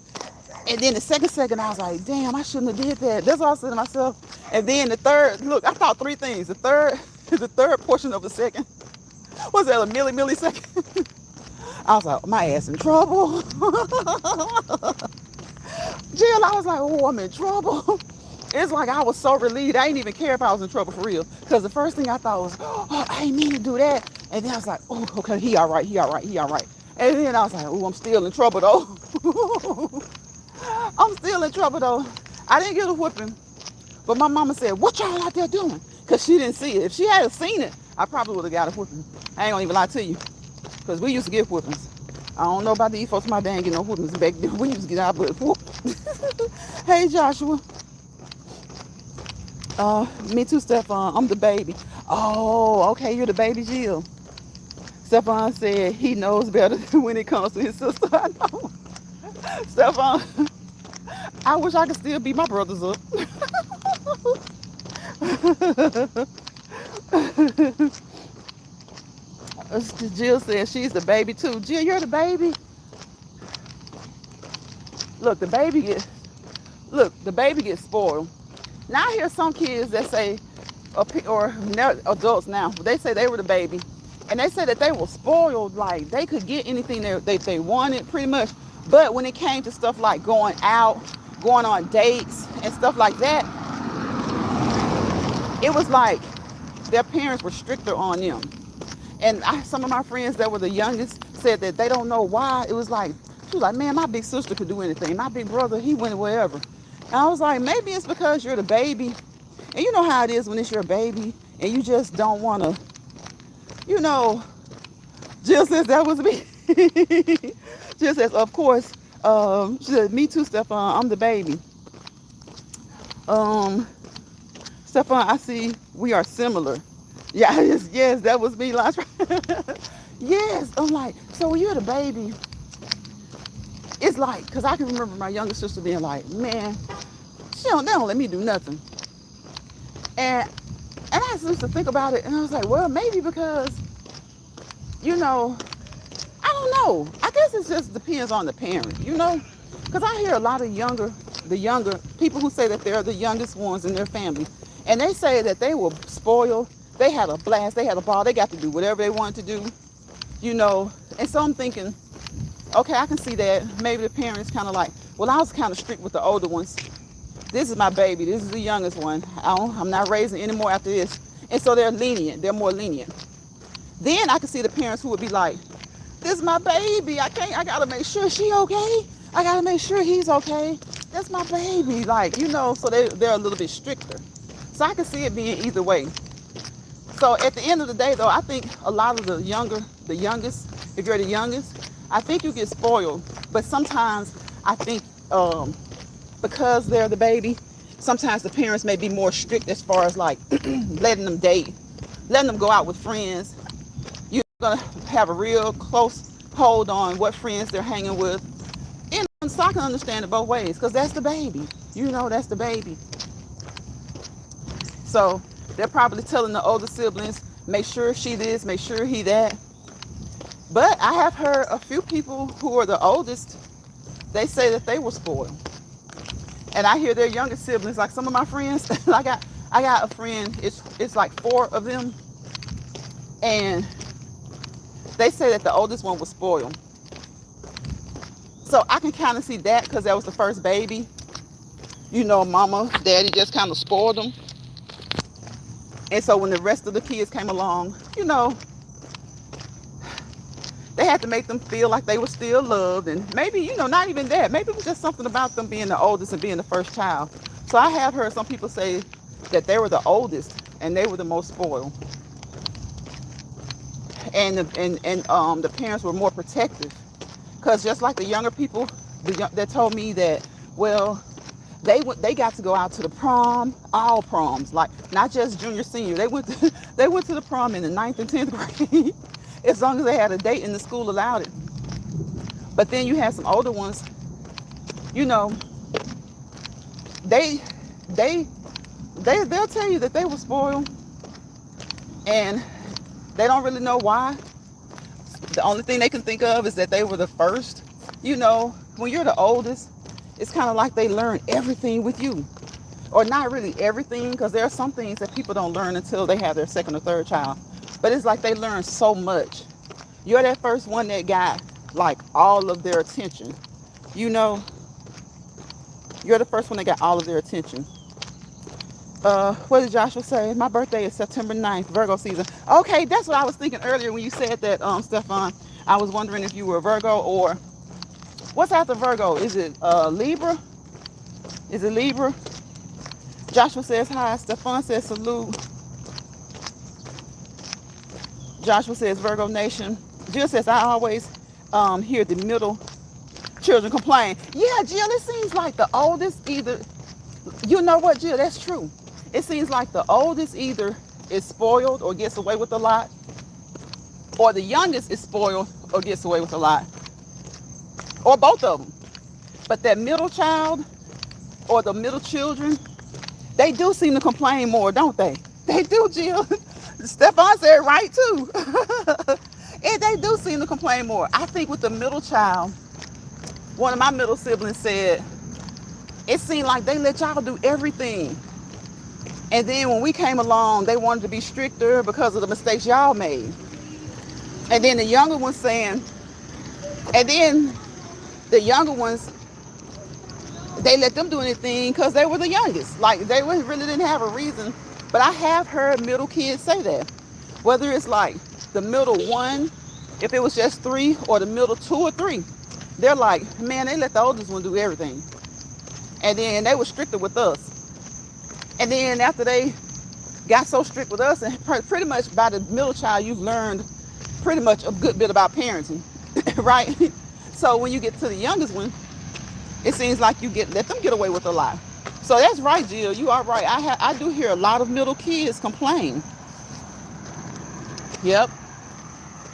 And then the second second, I was like, damn, I shouldn't have did that. That's what I said to myself. And then the third, look, I thought three things. The third portion of the second, was that a millisecond? I was like, my ass in trouble. Jill, I was like, oh, I'm in trouble. It's like I was so relieved. I didn't even care if I was in trouble for real. Because the first thing I thought was, oh, I didn't mean to do that. And then I was like, oh, okay, he all right. And then I was like, oh, I'm still in trouble though. I'm still in trouble though. I didn't get a whooping. But my mama said, what y'all out there doing? Because she didn't see it. If she had seen it, I probably would have got a whooping. I ain't gonna even lie to you. Because we used to get whoopings. I don't know about these folks. My dad ain't get no whoopings back then. We used to get our butt whooped. Hey, Joshua. Me too, Stephon. I'm the baby. Oh, okay, you're the baby, Jill. Stephon said he knows better when it comes to his sister. I know. Stephon, I wish I could still beat my brothers up. Jill said she's the baby too. Jill, you're the baby. Look, the baby gets spoiled. Now I hear some kids that say, or adults now, they say they were the baby, and they say that they were spoiled, like they could get anything they wanted pretty much. But when it came to stuff like going out, going on dates and stuff like that, it was like their parents were stricter on them. And some of my friends that were the youngest said that they don't know why. It was like, she was like, man, my big sister could do anything. My big brother, he went wherever. And I was like, maybe it's because you're the baby. And you know how it is when it's your baby and you just don't want to, you know. Jill says that was me. Jill says, of course. She said, me too, Stephon. I'm the baby. Stephon, I see we are similar. Yeah, yes, that was me last. Yes, I'm like, so when you're the baby, it's like, because I can remember my younger sister being like, man, they don't let me do nothing. And I used to think about it, and I was like, well, maybe because, you know, I don't know. I guess it just depends on the parent, you know? Because I hear a lot of the younger people who say that they're the youngest ones in their family. And they say that they were spoiled. They had a blast. They had a ball. They got to do whatever they wanted to do, you know? And so I'm thinking, okay, I can see that. Maybe the parents kind of like, well, I was kind of strict with the older ones. This is my baby. This is the youngest one. I'm not raising any more after this. And so they're lenient. They're more lenient. Then I can see the parents who would be like, this is my baby. I gotta make sure she okay. I gotta make sure he's okay. That's my baby. Like, so they're a little bit stricter. So I can see it being either way. So at the end of the day, though, I think a lot of the youngest, if you're the youngest, I think you get spoiled. But sometimes I think because they're the baby, sometimes the parents may be more strict as far as like letting them date, letting them go out with friends. You're going to have a real close hold on what friends they're hanging with. And so I can understand it both ways because that's the baby. That's the baby. So they're probably telling the older siblings, make sure she this, make sure he that. But I have heard a few people who are the oldest, they say that they were spoiled. And I hear their younger siblings, like some of my friends, I got a friend, it's like 4 of them. And they say that the oldest one was spoiled. So I can kind of see that because that was the first baby. Mama, daddy just kind of spoiled them. And so when the rest of the kids came along, they had to make them feel like they were still loved. And maybe, not even that. Maybe it was just something about them being the oldest and being the first child. So I have heard some people say that they were the oldest and they were the most spoiled. And the parents were more protective. Because just like the younger people, they told me that, well, they got to go out to the prom, all proms, like not just junior, senior. They went to the prom in the 9th and 10th grade, as long as they had a date and the school allowed it. But then you had some older ones, they'll tell you that they were spoiled, and they don't really know why. The only thing they can think of is that they were the first. When you're the oldest, it's kind of like they learn everything with you. Or not really everything, because there are some things that people don't learn until they have their second or third child. But it's like they learn so much. You're that first one that got like all of their attention. You're the first one that got all of their attention. What did Joshua say? My birthday is September 9th, Virgo season. Okay, that's what I was thinking earlier when you said that, Stefan. I was wondering if you were a Virgo or what's after Virgo? Is it Libra? Is it Libra? Joshua says hi. Stefan says salute. Joshua says Virgo Nation. Jill says I always hear the middle children complain. Yeah, Jill, it seems like the oldest either, you know what, Jill, that's true. It seems like the oldest either is spoiled or gets away with a lot, or the youngest is spoiled or gets away with a lot, or both of them. But that middle child or the middle children, they do seem to complain more, don't they? They do, Jill. Stefan said right too. And they do seem to complain more. I think with the middle child, one of my middle siblings said, it seemed like they let y'all do everything. And then when we came along, they wanted to be stricter because of the mistakes y'all made. And then the younger ones saying, and then the younger ones, they let them do anything because they were the youngest. Like they really didn't have a reason. But I have heard middle kids say that. Whether it's like the middle one, if it was just 3, or the middle 2 or 3, they're like, man, they let the oldest one do everything. And then they were stricter with us. And then after they got so strict with us, and pretty much by the middle child, you've learned pretty much a good bit about parenting, right? So when you get to the youngest one, it seems like you let them get away with a lot. So that's right, Jill. You are right. I do hear a lot of middle kids complain. Yep.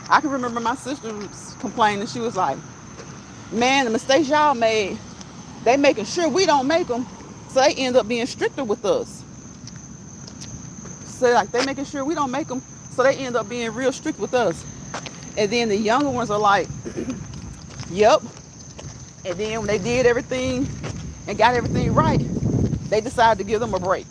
I can remember my sister complaining. She was like, man, the mistakes y'all made, they making sure we don't make them. So they end up being stricter with us. So like they making sure we don't make them. So they end up being real strict with us. And then the younger ones are like, yep. And then when they did everything and got everything right, they decided to give them a break.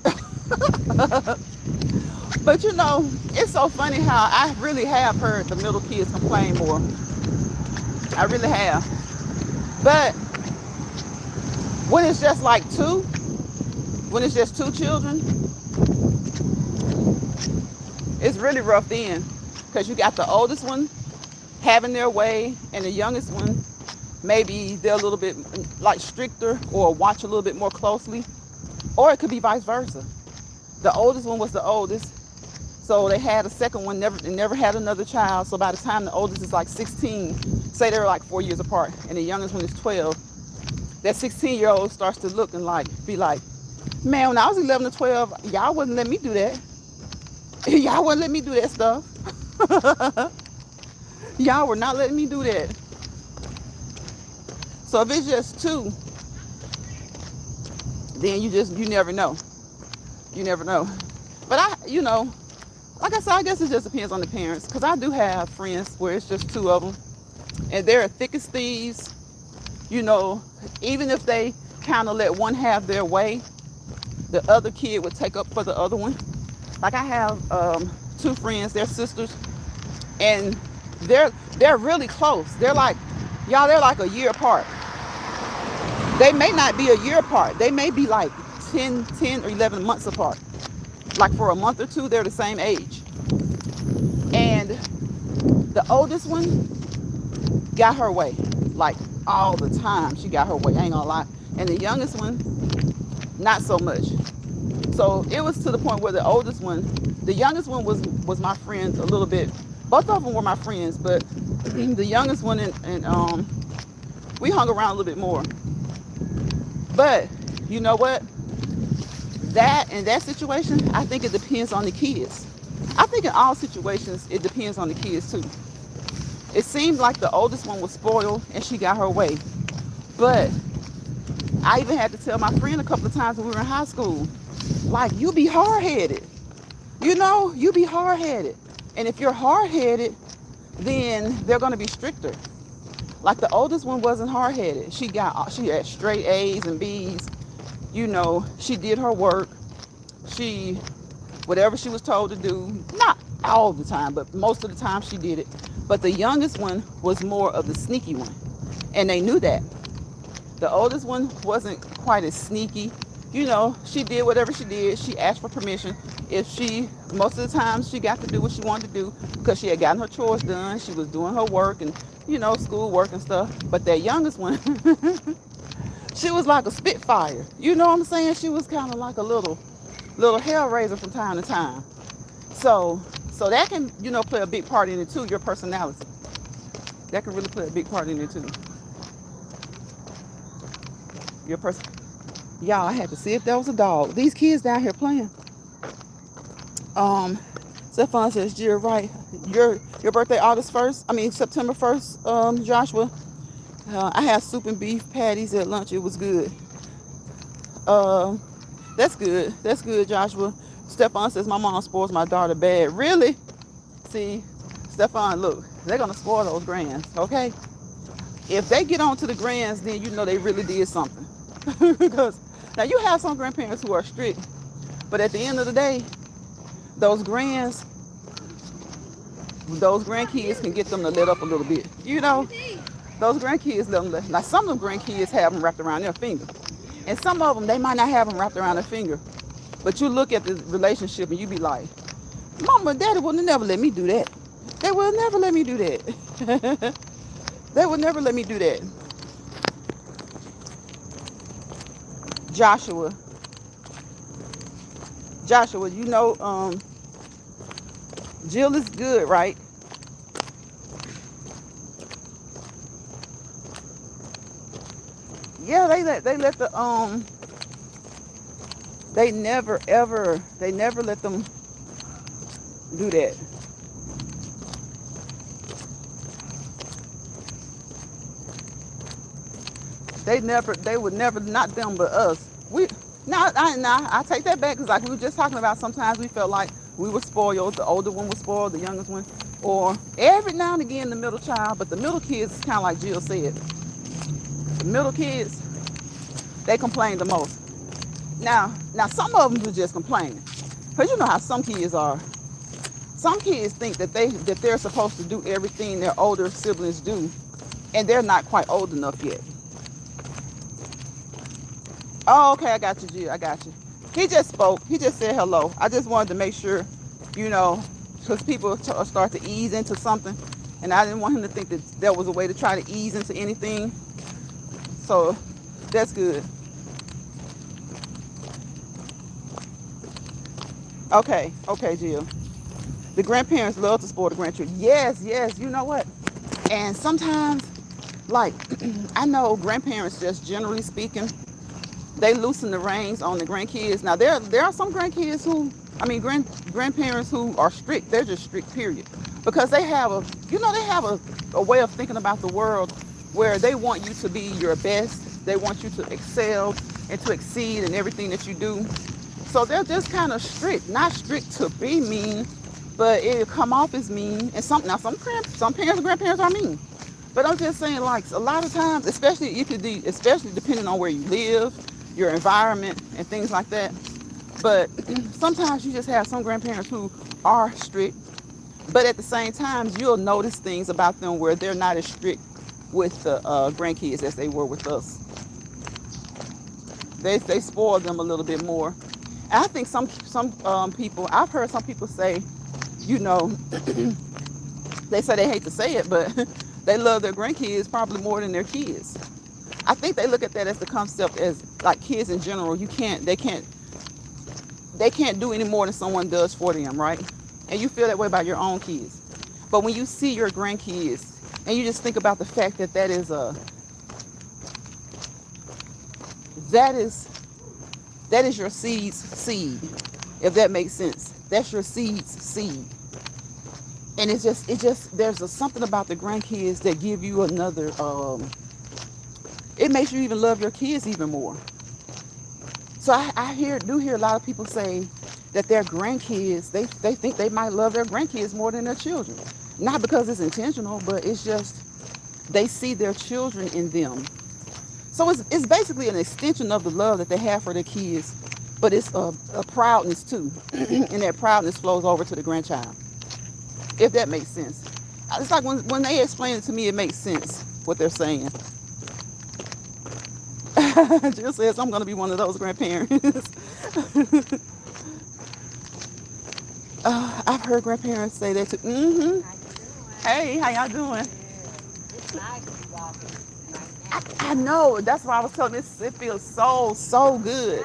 But it's so funny how I really have heard the middle kids complain more. I really have. But when it's just like 2, when it's just 2 children, It's really rough then, because you got the oldest one having their way, and the youngest one, maybe they're a little bit like stricter or watch a little bit more closely, or it could be vice versa. The oldest one was the oldest, so they had a second one, never had another child. So by the time the oldest is like 16, say they're like 4 years apart, and the youngest one is 12, that 16-year-old starts to look and be like, man, when I was 11 to 12, y'all wouldn't let me do that. Y'all wouldn't let me do that stuff. Y'all were not letting me do that. So if it's just two, then you never know. You never know. But like I said, I guess it just depends on the parents. Because I do have friends where it's just two of them. And they're thick as thieves. Even if they kind of let one have their way, the other kid would take up for the other one. Like I have two friends, they're sisters. And they're really close. They're like a year apart. They may not be a year apart. They may be like 10 or 11 months apart. Like for a month or two, they're the same age. And the oldest one got her way. Like all the time, she got her way. I ain't gonna lie. And the youngest one, not so much. So it was to the point where the youngest one was my friend a little bit. Both of them were my friends, but the youngest one and we hung around a little bit more. But you know what? In that situation, I think it depends on the kids. I think in all situations, it depends on the kids too. It seemed like the oldest one was spoiled and she got her way. But I even had to tell my friend a couple of times when we were in high school, like, you be hard-headed. You be hard-headed. And if you're hard-headed, then they're going to be stricter. Like the oldest one wasn't hard-headed. She had straight A's and B's. She did her work. Whatever she was told to do, not all the time, but most of the time she did it. But the youngest one was more of the sneaky one. And they knew that. The oldest one wasn't quite as sneaky. She did whatever she did. She asked for permission. Most of the time she got to do what she wanted to do because she had gotten her chores done. She was doing her work and, school work and stuff. But that youngest one, she was like a spitfire. You know what I'm saying? She was kind of like a little hellraiser from time to time. So that can, play a big part in it too, your personality. That can really play a big part in it too. Your person. Y'all, I had to see if there was a dog. These kids down here playing. Stephon says, you're right. Your birthday September 1st, Joshua. I had soup and beef patties at lunch. It was good. That's good. That's good, Joshua. Stephon says, my mom spoils my daughter bad. Really? See, Stephon, look, they're going to spoil those grands, okay? If they get on to the grands, then they really did something. Because now you have some grandparents who are strict, but at the end of the day, those grandkids can get them to let up a little bit. Those grandkids, like some of them grandkids have them wrapped around their finger. And some of them, they might not have them wrapped around their finger. But you look at the relationship and you be like, Mama and Daddy would never let me do that. They will never let me do that. They would never let me do that. Joshua, Jill is good, right? Yeah, they let the they never let them do that. They would never, not them but us. I take that back, because like we were just talking about, sometimes we felt like we were spoiled. The older one was spoiled, the youngest one, or every now and again the middle child. But the middle kids is kind of like Jill said. The middle kids, they complain the most. Now some of them were just complaining, because you know how some kids are. Some kids think that they're supposed to do everything their older siblings do, and they're not quite old enough yet. Oh, okay, I got you, Jill. I got you. He just spoke. He just said hello. I just wanted to make sure, because people start to ease into something, and I didn't want him to think that there was a way to try to ease into anything. So that's good. Okay, Jill. The grandparents love to spoil the grandchildren. Yes, yes. You know what? And sometimes, like, I know grandparents, just generally speaking, they loosen the reins on the grandkids. Now there are some grandkids who, I mean, grandparents who are strict. They're just strict, period, because they have a way of thinking about the world where they want you to be your best. They want you to excel and to exceed in everything that you do. So they're just kind of strict, not strict to be mean, but it'll come off as mean. And some parents and grandparents are mean. But I'm just saying, like, a lot of times, especially depending on where you live, your environment, and things like that. But sometimes you just have some grandparents who are strict, but at the same time, you'll notice things about them where they're not as strict with the grandkids as they were with us. They spoil them a little bit more. And I think some people, I've heard some people say, you know, they say they hate to say it, but they love their grandkids probably more than their kids. I think they look at that as the concept as, like, kids in general. They can't do any more than someone does for them, right? And you feel that way about your own kids. But when you see your grandkids and you just think about the fact that that is your seed's seed, if that makes sense. That's your seed's seed. And it's just there's something about the grandkids that give you another, it makes you even love your kids even more. So I do hear a lot of people say that their grandkids, they think they might love their grandkids more than their children. Not because it's intentional, but it's just they see their children in them. So it's basically an extension of the love that they have for their kids, but it's a proudness too. And that proudness flows over to the grandchild, if that makes sense. It's like when they explain it to me, it makes sense what they're saying. Jill says, I'm going to be one of those grandparents. I've heard grandparents say that too. Mm-hmm. Hey, how y'all doing? It's nice to be walking right now. I know. That's why I was telling this. It feels so good.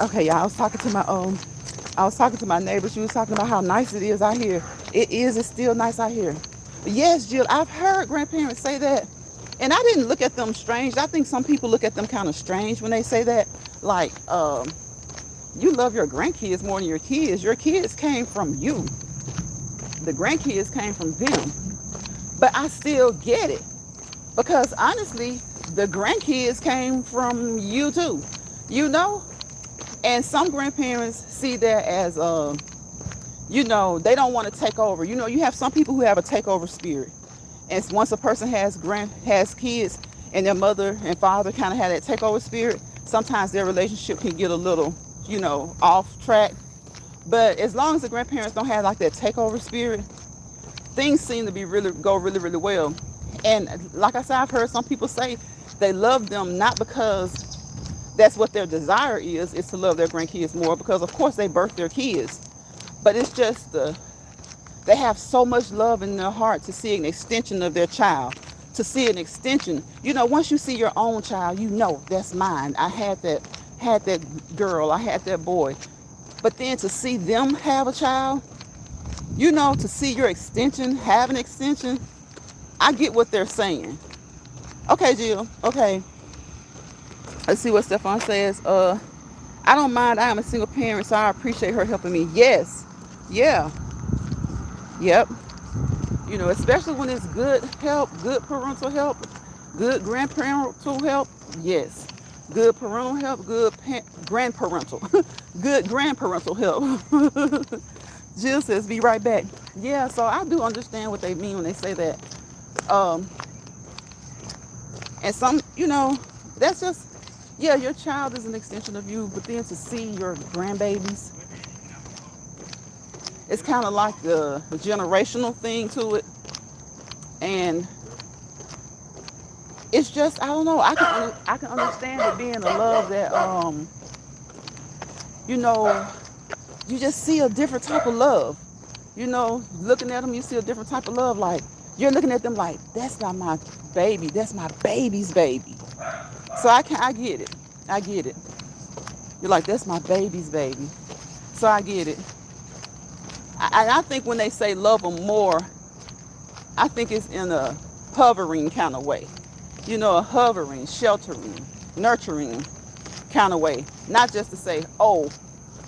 Okay, y'all. I was talking to my neighbor. She was talking about how nice it is out here. It is. It's still nice out here. But yes, Jill, I've heard grandparents say that. And I didn't look at them strange. I think some people look at them kind of strange when they say that. Like, you love your grandkids more than your kids. Your kids came from you. The grandkids came from them. But I still get it. Because honestly, the grandkids came from you too. You know? And some grandparents see that as, they don't want to take over. You have some people who have a takeover spirit. And once a person has kids and their mother and father kind of have that takeover spirit, sometimes their relationship can get a little, off track. But as long as the grandparents don't have like that takeover spirit, things seem to go really, really well. And like I said, I've heard some people say they love them not because that's what their desire is to love their grandkids more, because of course they birth their kids. But it's just they have so much love in their heart to see an extension of their child, to see an extension. Once you see your own child, that's mine. I had that girl, I had that boy. But then to see them have a child, to see your extension have an extension, I get what they're saying. Okay, Jill. Okay. Let's see what Stefan says. I don't mind. I am a single parent, so I appreciate her helping me. Yes. Yeah. Yep. Especially when it's good help, good parental help, good grandparental help. Yes. Good parental help, good grandparental. Good grandparental help. Jill says, be right back. Yeah, so I do understand what they mean when they say that. And some, that's just, yeah, your child is an extension of you, but then to see your grandbabies, it's kind of like the generational thing to it. And it's just, I don't know. I can understand it being a love that you know, you just see a different type of love. You know, looking at them, you see a different type of love. Like, you're looking at them like, that's not my baby. That's my baby's baby. So I get it. I get it. You're like, that's my baby's baby. So I get it. I think when they say love them more, I think it's in a hovering kind of way. You know, a hovering, sheltering, nurturing kind of way. Not just to say, oh,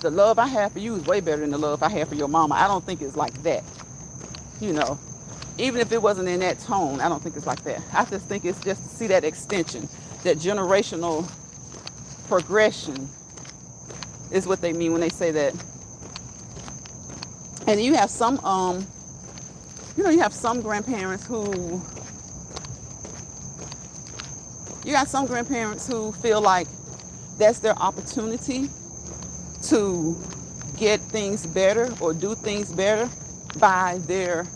the love I have for you is way better than the love I have for your mama. I don't think it's like that. You know, even if it wasn't in that tone, I don't think it's like that. I just think it's just to see that extension, that generational progression is what they mean when they say that. And you have some, you have some grandparents who, feel like that's their opportunity to get things better or do things better by their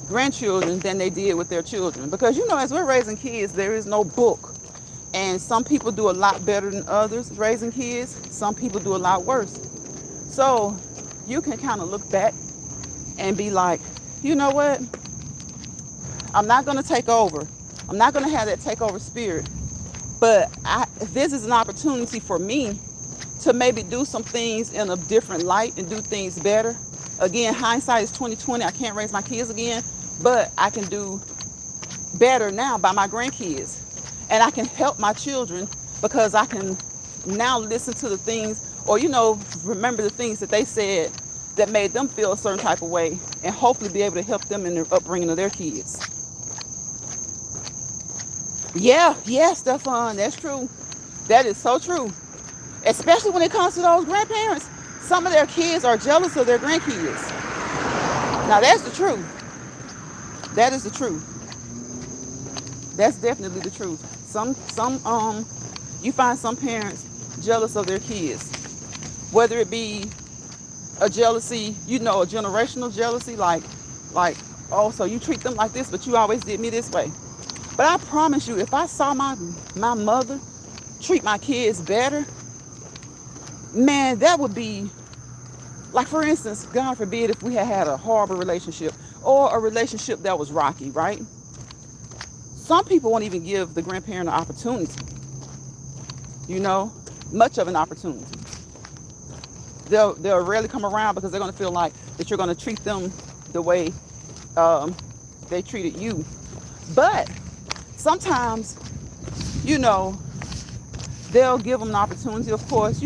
grandchildren than they did with their children. Because, as we're raising kids, there is no book. And some people do a lot better than others raising kids. Some people do a lot worse. So you can kind of look back and be like, you know what? I'm not going to take over. I'm not going to have that takeover spirit. But this is an opportunity for me to maybe do some things in a different light and do things better. Again, hindsight is 20/20. I can't raise my kids again, but I can do better now by my grandkids. And I can help my children because I can now listen to the things or, remember the things that they said that made them feel a certain type of way and hopefully be able to help them in their upbringing of their kids. Yeah, Stefan, that's true. That is so true. Especially when it comes to those grandparents. Some of their kids are jealous of their grandkids. Now, that's the truth. That is the truth. That's definitely the truth. You find some parents jealous of their kids. Whether it be a jealousy, a generational jealousy, like, oh, so you treat them like this, but you always did me this way. But I promise you, if I saw my mother treat my kids better, man, that would be, like, for instance, God forbid if we had a horrible relationship or a relationship that was rocky, right? Some people won't even give the grandparent an opportunity, much of an opportunity. They'll rarely come around because they're going to feel like that you're going to treat them the way they treated you. But sometimes, they'll give them an opportunity. Of course,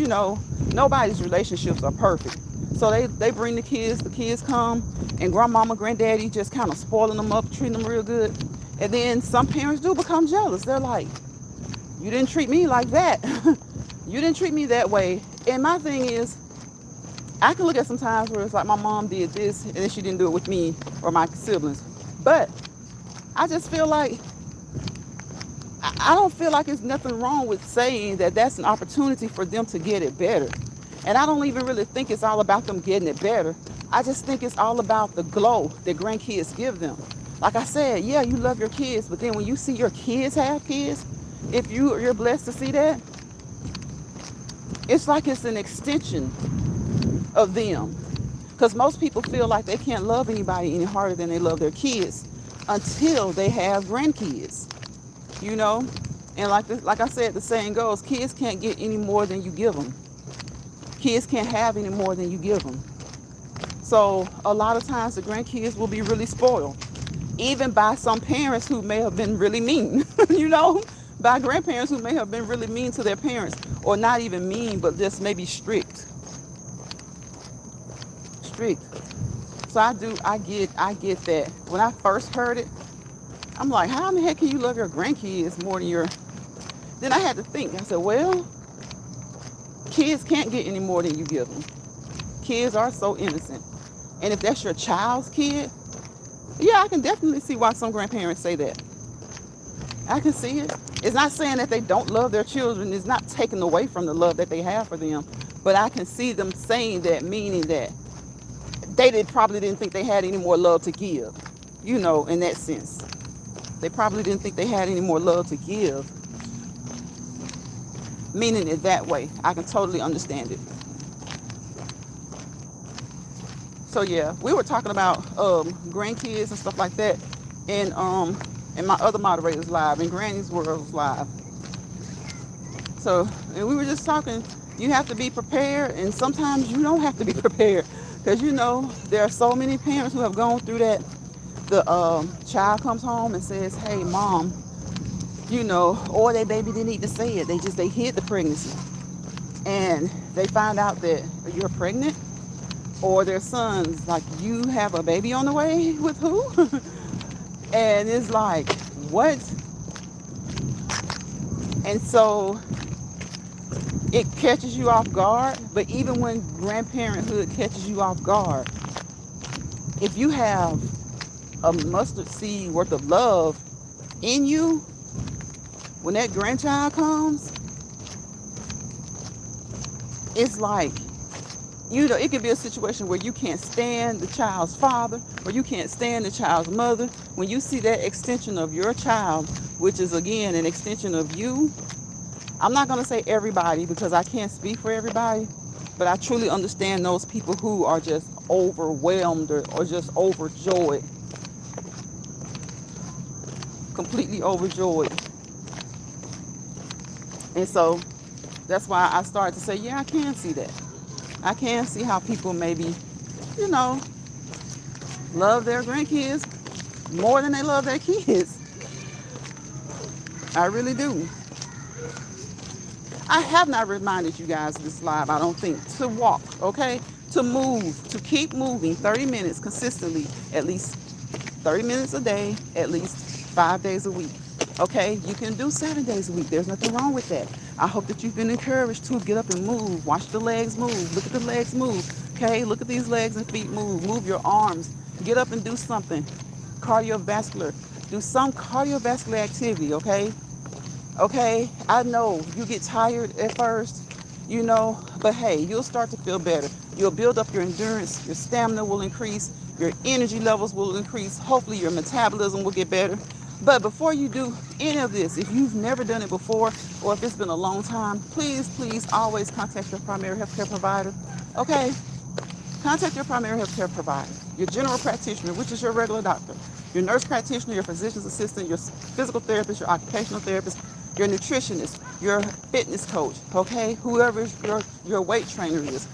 nobody's relationships are perfect. So they bring the kids come, and grandmama, granddaddy just kind of spoiling them up, treating them real good. And then some parents do become jealous. They're like, you didn't treat me like that. You didn't treat me that way. And my thing is, I can look at some times where it's like my mom did this and then she didn't do it with me or my siblings. But I just feel like, I don't feel like there's nothing wrong with saying that that's an opportunity for them to get it better. And I don't even really think it's all about them getting it better. I just think it's all about the glow that grandkids give them. Like I said, yeah, you love your kids, but then when you see your kids have kids, if you're blessed to see that, it's like it's an extension of them. Because most people feel like they can't love anybody any harder than they love their kids until they have grandkids, And like I said, the saying goes, kids can't get any more than you give them. Kids can't have any more than you give them. So a lot of times the grandkids will be really spoiled, even by some parents who may have been really mean, by grandparents who may have been really mean to their parents, or not even mean, but just maybe strict. So I get that. When I first heard it, I'm like, how in the heck can you love your grandkids more than then I had to think. I said, well, kids can't get any more than you give them. Kids are so innocent. And if that's your child's kid, yeah, I can definitely see why some grandparents say that. I can see it. It's not saying that they don't love their children. It's not taking away from the love that they have for them. But I can see them saying that, meaning that they probably didn't think they had any more love to give. in that sense. They probably didn't think they had any more love to give, meaning it that way. I can totally understand it. So yeah, we were talking about grandkids and stuff like that in my other moderators live, in Granny's World's live. So, and we were just talking, you have to be prepared, and sometimes you don't have to be prepared, because there are so many parents who have gone through that. The child comes home and says, hey mom, or their baby didn't even say it, they hid the pregnancy, and they find out that you're pregnant, or their son's like, you have a baby on the way with who? And it's like, what? And so it catches you off guard. But even when grandparenthood catches you off guard, if you have a mustard seed worth of love in you, when that grandchild comes, it's like, it could be a situation where you can't stand the child's father, or you can't stand the child's mother. When you see that extension of your child, which is again an extension of you, I'm not going to say everybody because I can't speak for everybody, but I truly understand those people who are just overwhelmed or just overjoyed, completely overjoyed. And so that's why I started to say, yeah, I can see that. I can see how people maybe, love their grandkids more than they love their kids. I really do. I have not reminded you guys this live, I don't think, to walk, okay? To move, to keep moving 30 minutes consistently, at least 30 minutes a day, at least 5 days a week. Okay, you can do 7 days a week. There's nothing wrong with that. I hope that you've been encouraged to get up and move. Watch the legs move. Look at the legs move. Okay, look at these legs and feet move. Move your arms. Get up and do something cardiovascular. Do some cardiovascular activity, okay? Okay, I know you get tired at first, but hey, you'll start to feel better. You'll build up your endurance. Your stamina will increase. Your energy levels will increase. Hopefully your metabolism will get better. But before you do any of this, if you've never done it before, or if it's been a long time, please always contact your primary healthcare provider. Okay? Contact your primary healthcare provider, your general practitioner, which is your regular doctor, your nurse practitioner, your physician's assistant, your physical therapist, your occupational therapist, your nutritionist, your fitness coach, okay? Whoever your weight trainer is,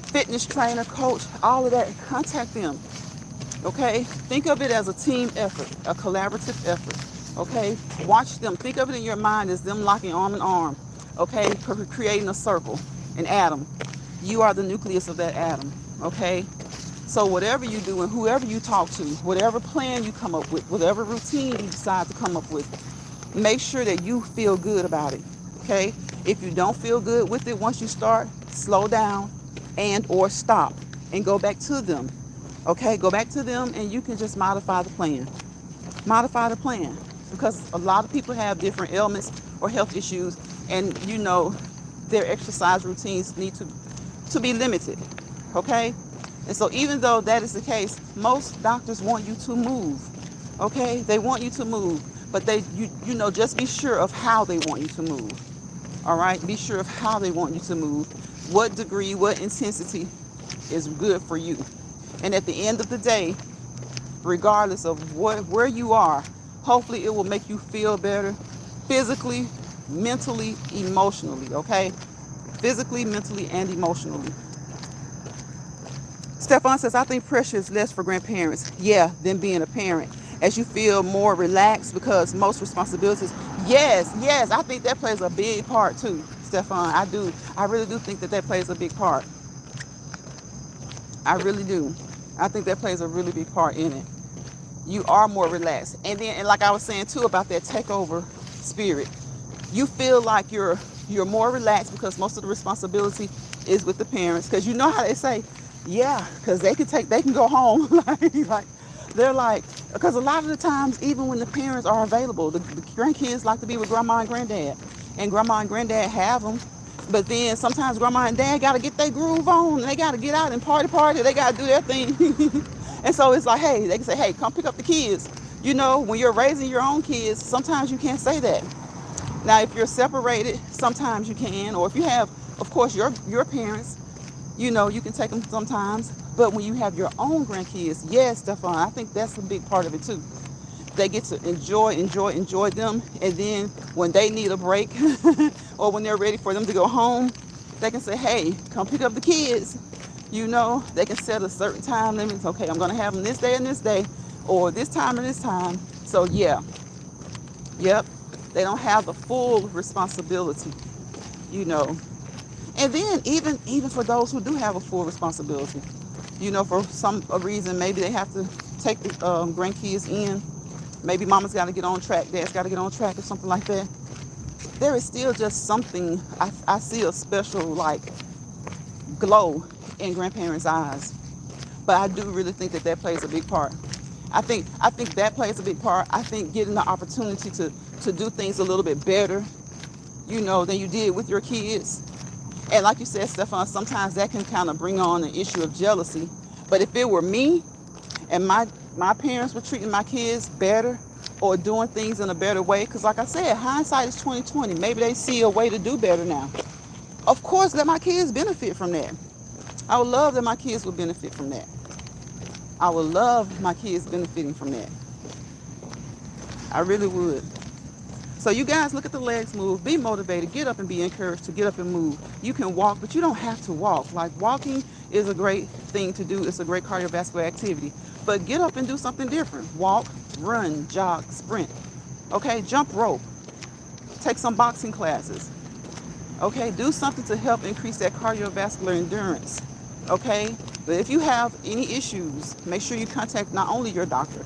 fitness trainer, coach, all of that, contact them. Okay, think of it as a team effort, a collaborative effort. Okay, watch them. Think of it in your mind as them locking arm in arm. Okay, creating a circle, an atom. You are the nucleus of that atom. Okay, so whatever you do and whoever you talk to, whatever plan you come up with, whatever routine you decide to come up with, make sure that you feel good about it. Okay, if you don't feel good with it once you start, slow down and or stop and go back to them. Okay, go back to them and you can just modify the plan. Modify the plan, because a lot of people have different ailments or health issues, and their exercise routines need to be limited. Okay, and so even though that is the case, most doctors want you to move. Okay, they want you to move, but just be sure of how they want you to move. All right, be sure of how they want you to move, what degree, what intensity is good for you. And at the end of the day, regardless of where you are, hopefully it will make you feel better physically, mentally, emotionally, okay? Physically, mentally, and emotionally. Stefan says, I think pressure is less for grandparents, than being a parent, as you feel more relaxed because most responsibilities. Yes, I think that plays a big part too, Stefan. I do. I really do think that plays a big part. I really do. I think that plays a really big part in it. You are more relaxed. And like I was saying too about that takeover spirit, you feel like you're more relaxed because most of the responsibility is with the parents. Because you know how they say, because they can go home. Because a lot of the times, even when the parents are available, the grandkids like to be with grandma and granddad. And grandma and granddad have them. But then sometimes grandma and dad got to get their groove on. They got to get out and party. They got to do their thing. And so it's like, hey, they can say, hey, come pick up the kids. You know, when you're raising your own kids, sometimes you can't say that. Now, if you're separated, sometimes you can, or if you have, of course, your parents, you know, you can take them sometimes. But when you have your own grandkids, yes, Stefan, I think that's a big part of it too. They get to enjoy them, and then when they need a break, or when they're ready for them to go home, they can say, hey, come pick up the kids. You know, they can set a certain time limit. Okay, I'm gonna have them this day and this day, or this time and this time. So yeah, yep, they don't have the full responsibility, you know. And then even for those who do have a full responsibility, you know, for some reason, maybe they have to take the grandkids in. Maybe mama's got to get on track, dad's got to get on track, or something like that. There is still just something, I see a special, like, glow in grandparents' eyes. But I do really think that plays a big part. I think that plays a big part. I think getting the opportunity to do things a little bit better, you know, than you did with your kids. And like you said, Stefan, sometimes that can kind of bring on an issue of jealousy. But if it were me and my parents were treating my kids better or doing things in a better way, because like I said, hindsight is 20/20. Maybe they see a way to do better now. Of course, let my kids benefit from that. I would love that my kids would benefit from that. I would love my kids benefiting from that. I really would. So you guys, look at the legs move, be motivated, get up and be encouraged to get up and move. You can walk, but you don't have to walk. Like, walking is a great thing to do. It's a great cardiovascular activity. But get up and do something different. Walk, run, jog, sprint. Okay, jump rope. Take some boxing classes. Okay, do something to help increase that cardiovascular endurance. Okay, but if you have any issues, make sure you contact not only your doctor,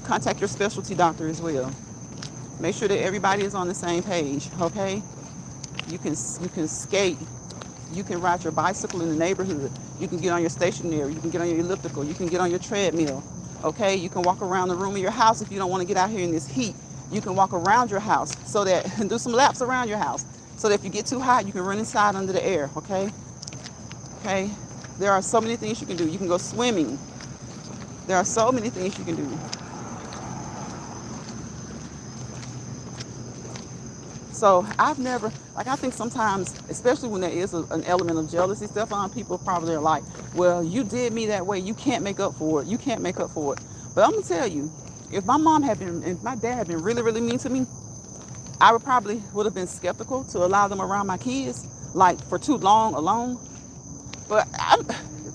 contact your specialty doctor as well. Make sure that everybody is on the same page, okay? You can skate. You can ride your bicycle in the neighborhood. You can get on your stationary. You can get on your elliptical. You can get on your treadmill, okay? You can walk around the room of your house if you don't want to get out here in this heat. You can walk around your house so that, and do some laps around your house so that if you get too hot, you can run inside under the air, okay? Okay? There are so many things you can do. You can go swimming. There are so many things you can do. So I've never, like, I think sometimes, especially when there is an element of jealousy, Stefan, people probably are like, well, you did me that way. You can't make up for it. You can't make up for it. But I'm going to tell you, if my mom had been, and my dad had been really, really mean to me, I would have been skeptical to allow them around my kids, like, for too long alone. But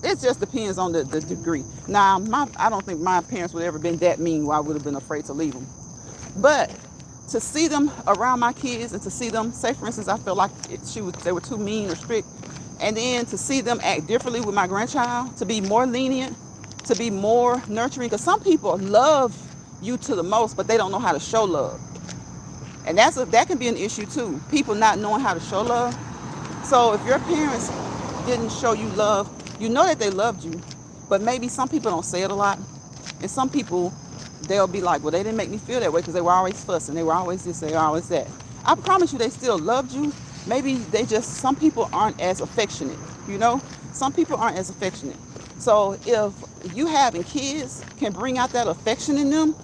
it just depends on the degree. Now, I don't think my parents would have ever been that mean where I would have been afraid to leave them. But to see them around my kids, and to see them, say for instance, I felt like they were too mean or strict, and then to see them act differently with my grandchild, to be more lenient, to be more nurturing, because some people love you to the most, but they don't know how to show love. And that can be an issue too, people not knowing how to show love. So if your parents didn't show you love, you know that they loved you, but maybe some people don't say it a lot, and some people, they'll be like, well, they didn't make me feel that way because they were always fussing. They were always this, they were always that. I promise you they still loved you. Maybe some people aren't as affectionate, you know? Some people aren't as affectionate. So if you having kids can bring out that affection in them,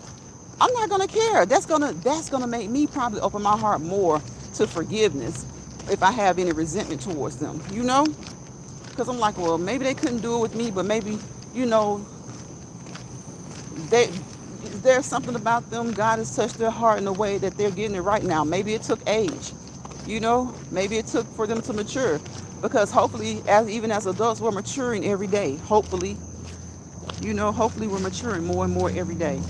I'm not going to care. That's gonna make me probably open my heart more to forgiveness if I have any resentment towards them, you know? Because I'm like, well, maybe they couldn't do it with me, but maybe, you know, there's something about them. God has touched their heart in a way that they're getting it right now. Maybe it took age, you know, maybe it took for them to mature, because hopefully, even as adults, we're maturing every day. Hopefully, you know, hopefully we're maturing more and more every day.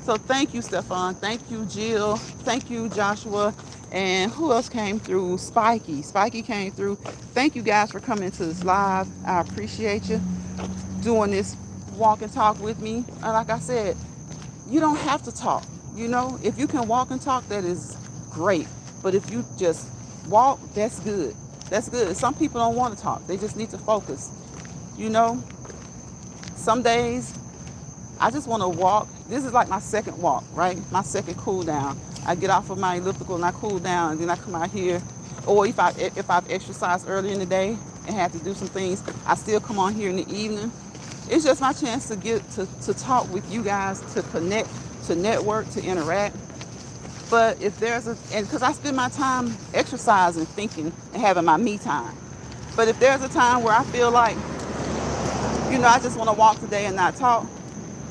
So thank you, Stefan. Thank you, Jill. Thank you, Joshua. And who else came through? Spiky. Spiky came through. Thank you guys for coming to this live. I appreciate you doing this walk and talk with me. And like I said, you don't have to talk. You know, if you can walk and talk, that is great. But if you just walk, that's good. That's good. Some people don't want to talk. They just need to focus. You know, some days I just want to walk. This is like my second walk, right? My second cool down. I get off of my elliptical and I cool down, and then I come out here. Or if I've exercised earlier in the day and had to do some things, I still come on here in the evening It's just my chance to get to talk with you guys, to connect, to network, to interact. But if there's and because I spend my time exercising, thinking, and having my me time. But if there's a time where I feel like, I just want to walk today and not talk,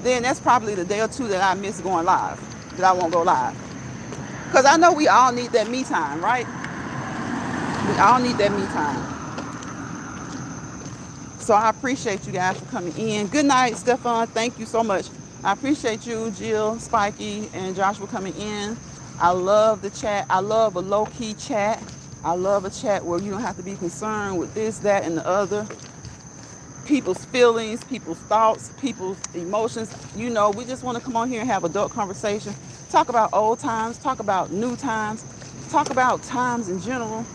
then that's probably the day or two that I miss going live, that I won't go live. Because I know we all need that me time, right? We all need that me time. So I appreciate you guys for coming in. Good night, Stefan. Thank you so much. I appreciate you, Jill, Spiky, and Joshua coming in. I love the chat. I love a low-key chat. I love a chat where you don't have to be concerned with this, that, and the other. People's feelings, people's thoughts, people's emotions. We just want to come on here and have adult conversation. Talk about old times, talk about new times, talk about times in general.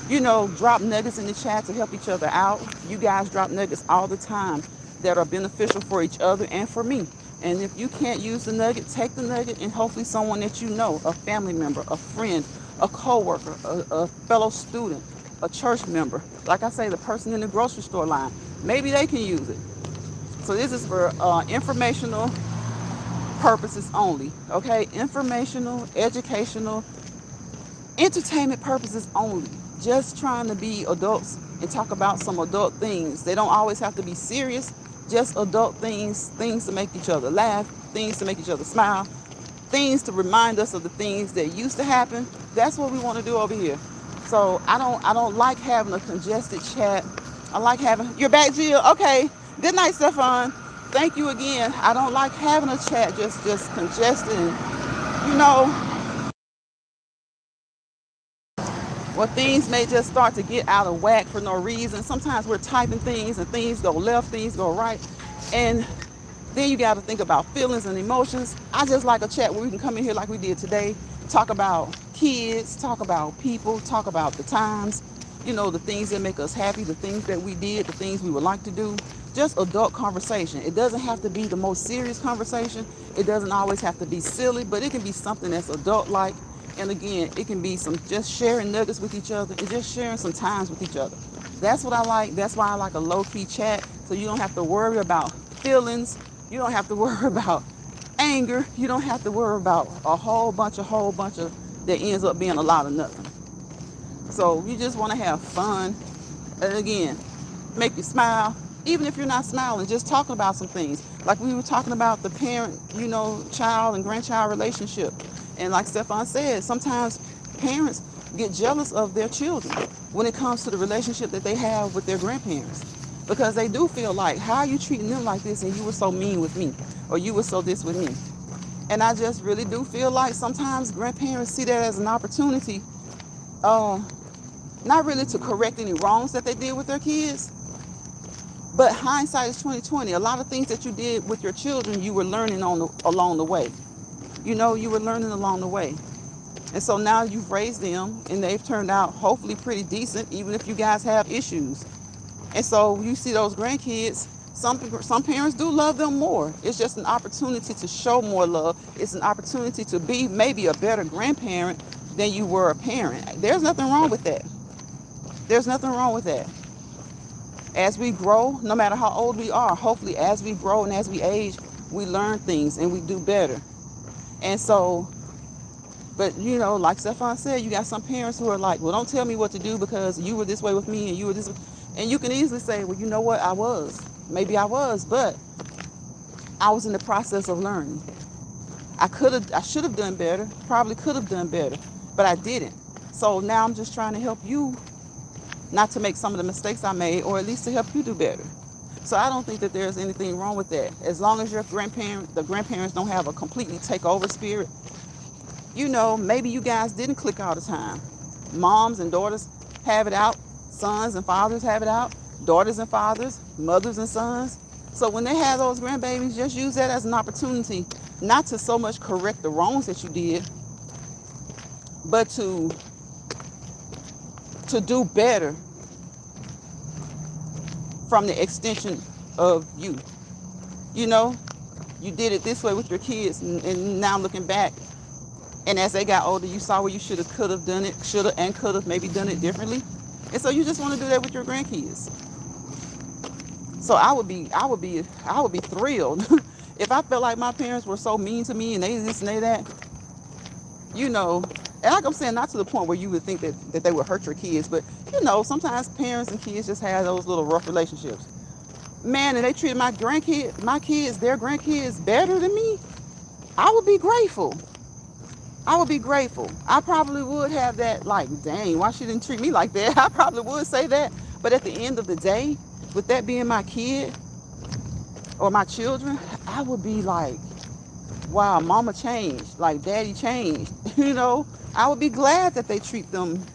Drop nuggets in the chat to help each other out. You guys drop nuggets all the time that are beneficial for each other and for me. And if you can't use the nugget, take the nugget, and hopefully someone that you know, a family member, a friend, a coworker, a fellow student, a church member, like I say, the person in the grocery store line, maybe they can use it. So this is for informational purposes only, okay? Informational, educational, entertainment purposes only. Just trying to be adults and talk about some adult things. They don't always have to be serious, just adult things to make each other laugh, things to make each other smile, things to remind us of the things that used to happen. That's what we want to do over here. So I don't like having a congested chat. I like having, you're back, Jill. Okay. Good night, Stefan. Thank you again. I don't like having a chat just congested and, well, things may just start to get out of whack for no reason. Sometimes we're typing things and things go left, things go right. And then you got to think about feelings and emotions. I just like a chat where we can come in here like we did today, talk about kids, talk about people, talk about the times, the things that make us happy, the things that we did, the things we would like to do. Just adult conversation. It doesn't have to be the most serious conversation. It doesn't always have to be silly, but it can be something that's adult-like. And again, it can be some just sharing nuggets with each other and just sharing some times with each other. That's what I like. That's why I like a low-key chat. So you don't have to worry about feelings. You don't have to worry about anger. You don't have to worry about a whole bunch of that ends up being a lot of nothing. So you just want to have fun. And again, make you smile. Even if you're not smiling, just talking about some things. Like we were talking about the parent, child and grandchild relationship. And like Stefan said, sometimes parents get jealous of their children when it comes to the relationship that they have with their grandparents. Because they do feel like, how are you treating them like this and you were so mean with me? Or you were so this with me? And I just really do feel like sometimes grandparents see that as an opportunity, not really to correct any wrongs that they did with their kids, but hindsight is 20/20. A lot of things that you did with your children, you were learning along the way. You were learning along the way. And so now you've raised them and they've turned out hopefully pretty decent, even if you guys have issues. And so you see those grandkids, some parents do love them more. It's just an opportunity to show more love. It's an opportunity to be maybe a better grandparent than you were a parent. There's nothing wrong with that. There's nothing wrong with that. As we grow, no matter how old we are, hopefully as we grow and as we age, we learn things and we do better. And so, but like Stefan said, you got some parents who are like, well, don't tell me what to do because you were this way with me and you were this way. And you can easily say, well, you know what, maybe I was, but I was in the process of learning. I should have done better, probably could have done better, but I didn't. So now I'm just trying to help you not to make some of the mistakes I made, or at least to help you do better. So I don't think that there's anything wrong with that. As long as the grandparents don't have a completely takeover spirit. Maybe you guys didn't click all the time. Moms and daughters have it out. Sons and fathers have it out. Daughters and fathers, mothers and sons. So when they have those grandbabies, just use that as an opportunity, not to so much correct the wrongs that you did, but to do better from the extension of you. You did it this way with your kids, and now looking back, and as they got older, you saw where you could have done it, maybe done it differently. And so you just want to do that with your grandkids. So I would be thrilled if I felt like my parents were so mean to me and they this and they that, you know. And like I'm saying, not to the point where you would think that they would hurt your kids, but you know, sometimes parents and kids just have those little rough relationships. Man, and they treated my kids, their grandkids better than me, I would be grateful. I would be grateful. I probably would have that, like, dang, why she didn't treat me like that? I probably would say that. But at the end of the day, with that being my kid or my children, I would be like, wow, mama changed, like daddy changed. You know, I would be glad that they treat them,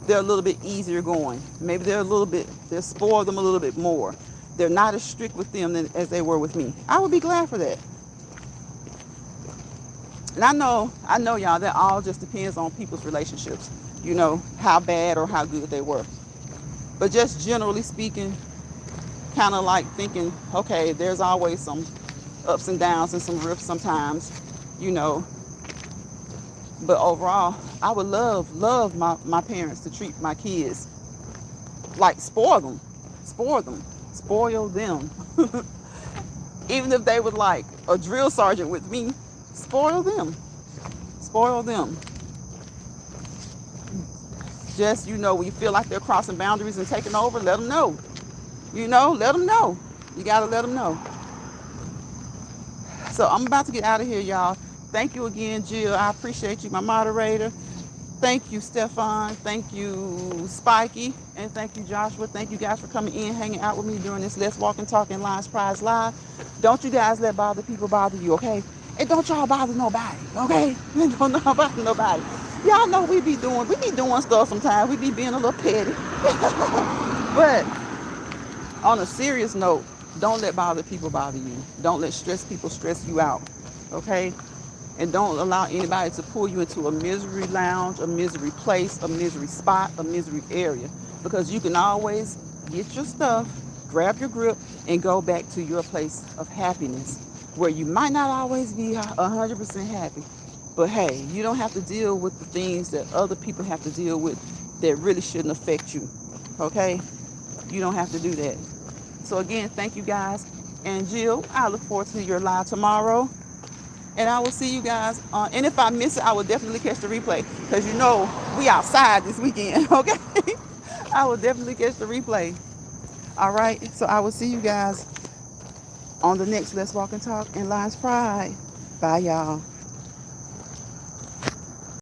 they're a little bit easier going. Maybe they spoil them a little bit more. They're not as strict with them as they were with me. I would be glad for that. And I know y'all, that all just depends on people's relationships, you know, how bad or how good they were. But just generally speaking, kind of like thinking, okay, there's always some ups and downs and some rifts sometimes, you know. But overall, I would love my parents to treat my kids like spoil them, spoil them. Even if they were like a drill sergeant with me, spoil them, spoil them. Just, you know, when you feel like they're crossing boundaries and taking over, let them know. You know, let them know. You got to let them know. So I'm about to get out of here, y'all. Thank you again, Jill. I appreciate you, my moderator. Thank you, Stefan. Thank you, Spiky. And thank you, Joshua. Thank you guys for coming in, hanging out with me during this Let's Walk and Talk in Lions Prize Live. Don't you guys let bother people bother you, okay? And don't y'all bother nobody, okay? Don't bother nobody. Y'all know we be doing stuff sometimes. We be being a little petty. But on a serious note, don't let bother people bother you. Don't let stress people stress you out, okay? And don't allow anybody to pull you into a misery lounge, a misery place, a misery spot, a misery area. Because you can always get your stuff, grab your grip, and go back to your place of happiness, where you might not always be 100% happy. But hey, you don't have to deal with the things that other people have to deal with that really shouldn't affect you, okay? You don't have to do that. So again, thank you guys. And Jill, I look forward to your live tomorrow. And I will see you guys. And if I miss it, I will definitely catch the replay. Because you know, we outside this weekend, okay? I will definitely catch the replay. All right? So I will see you guys on the next Let's Walk and Talk in Lions Pride. Bye, y'all.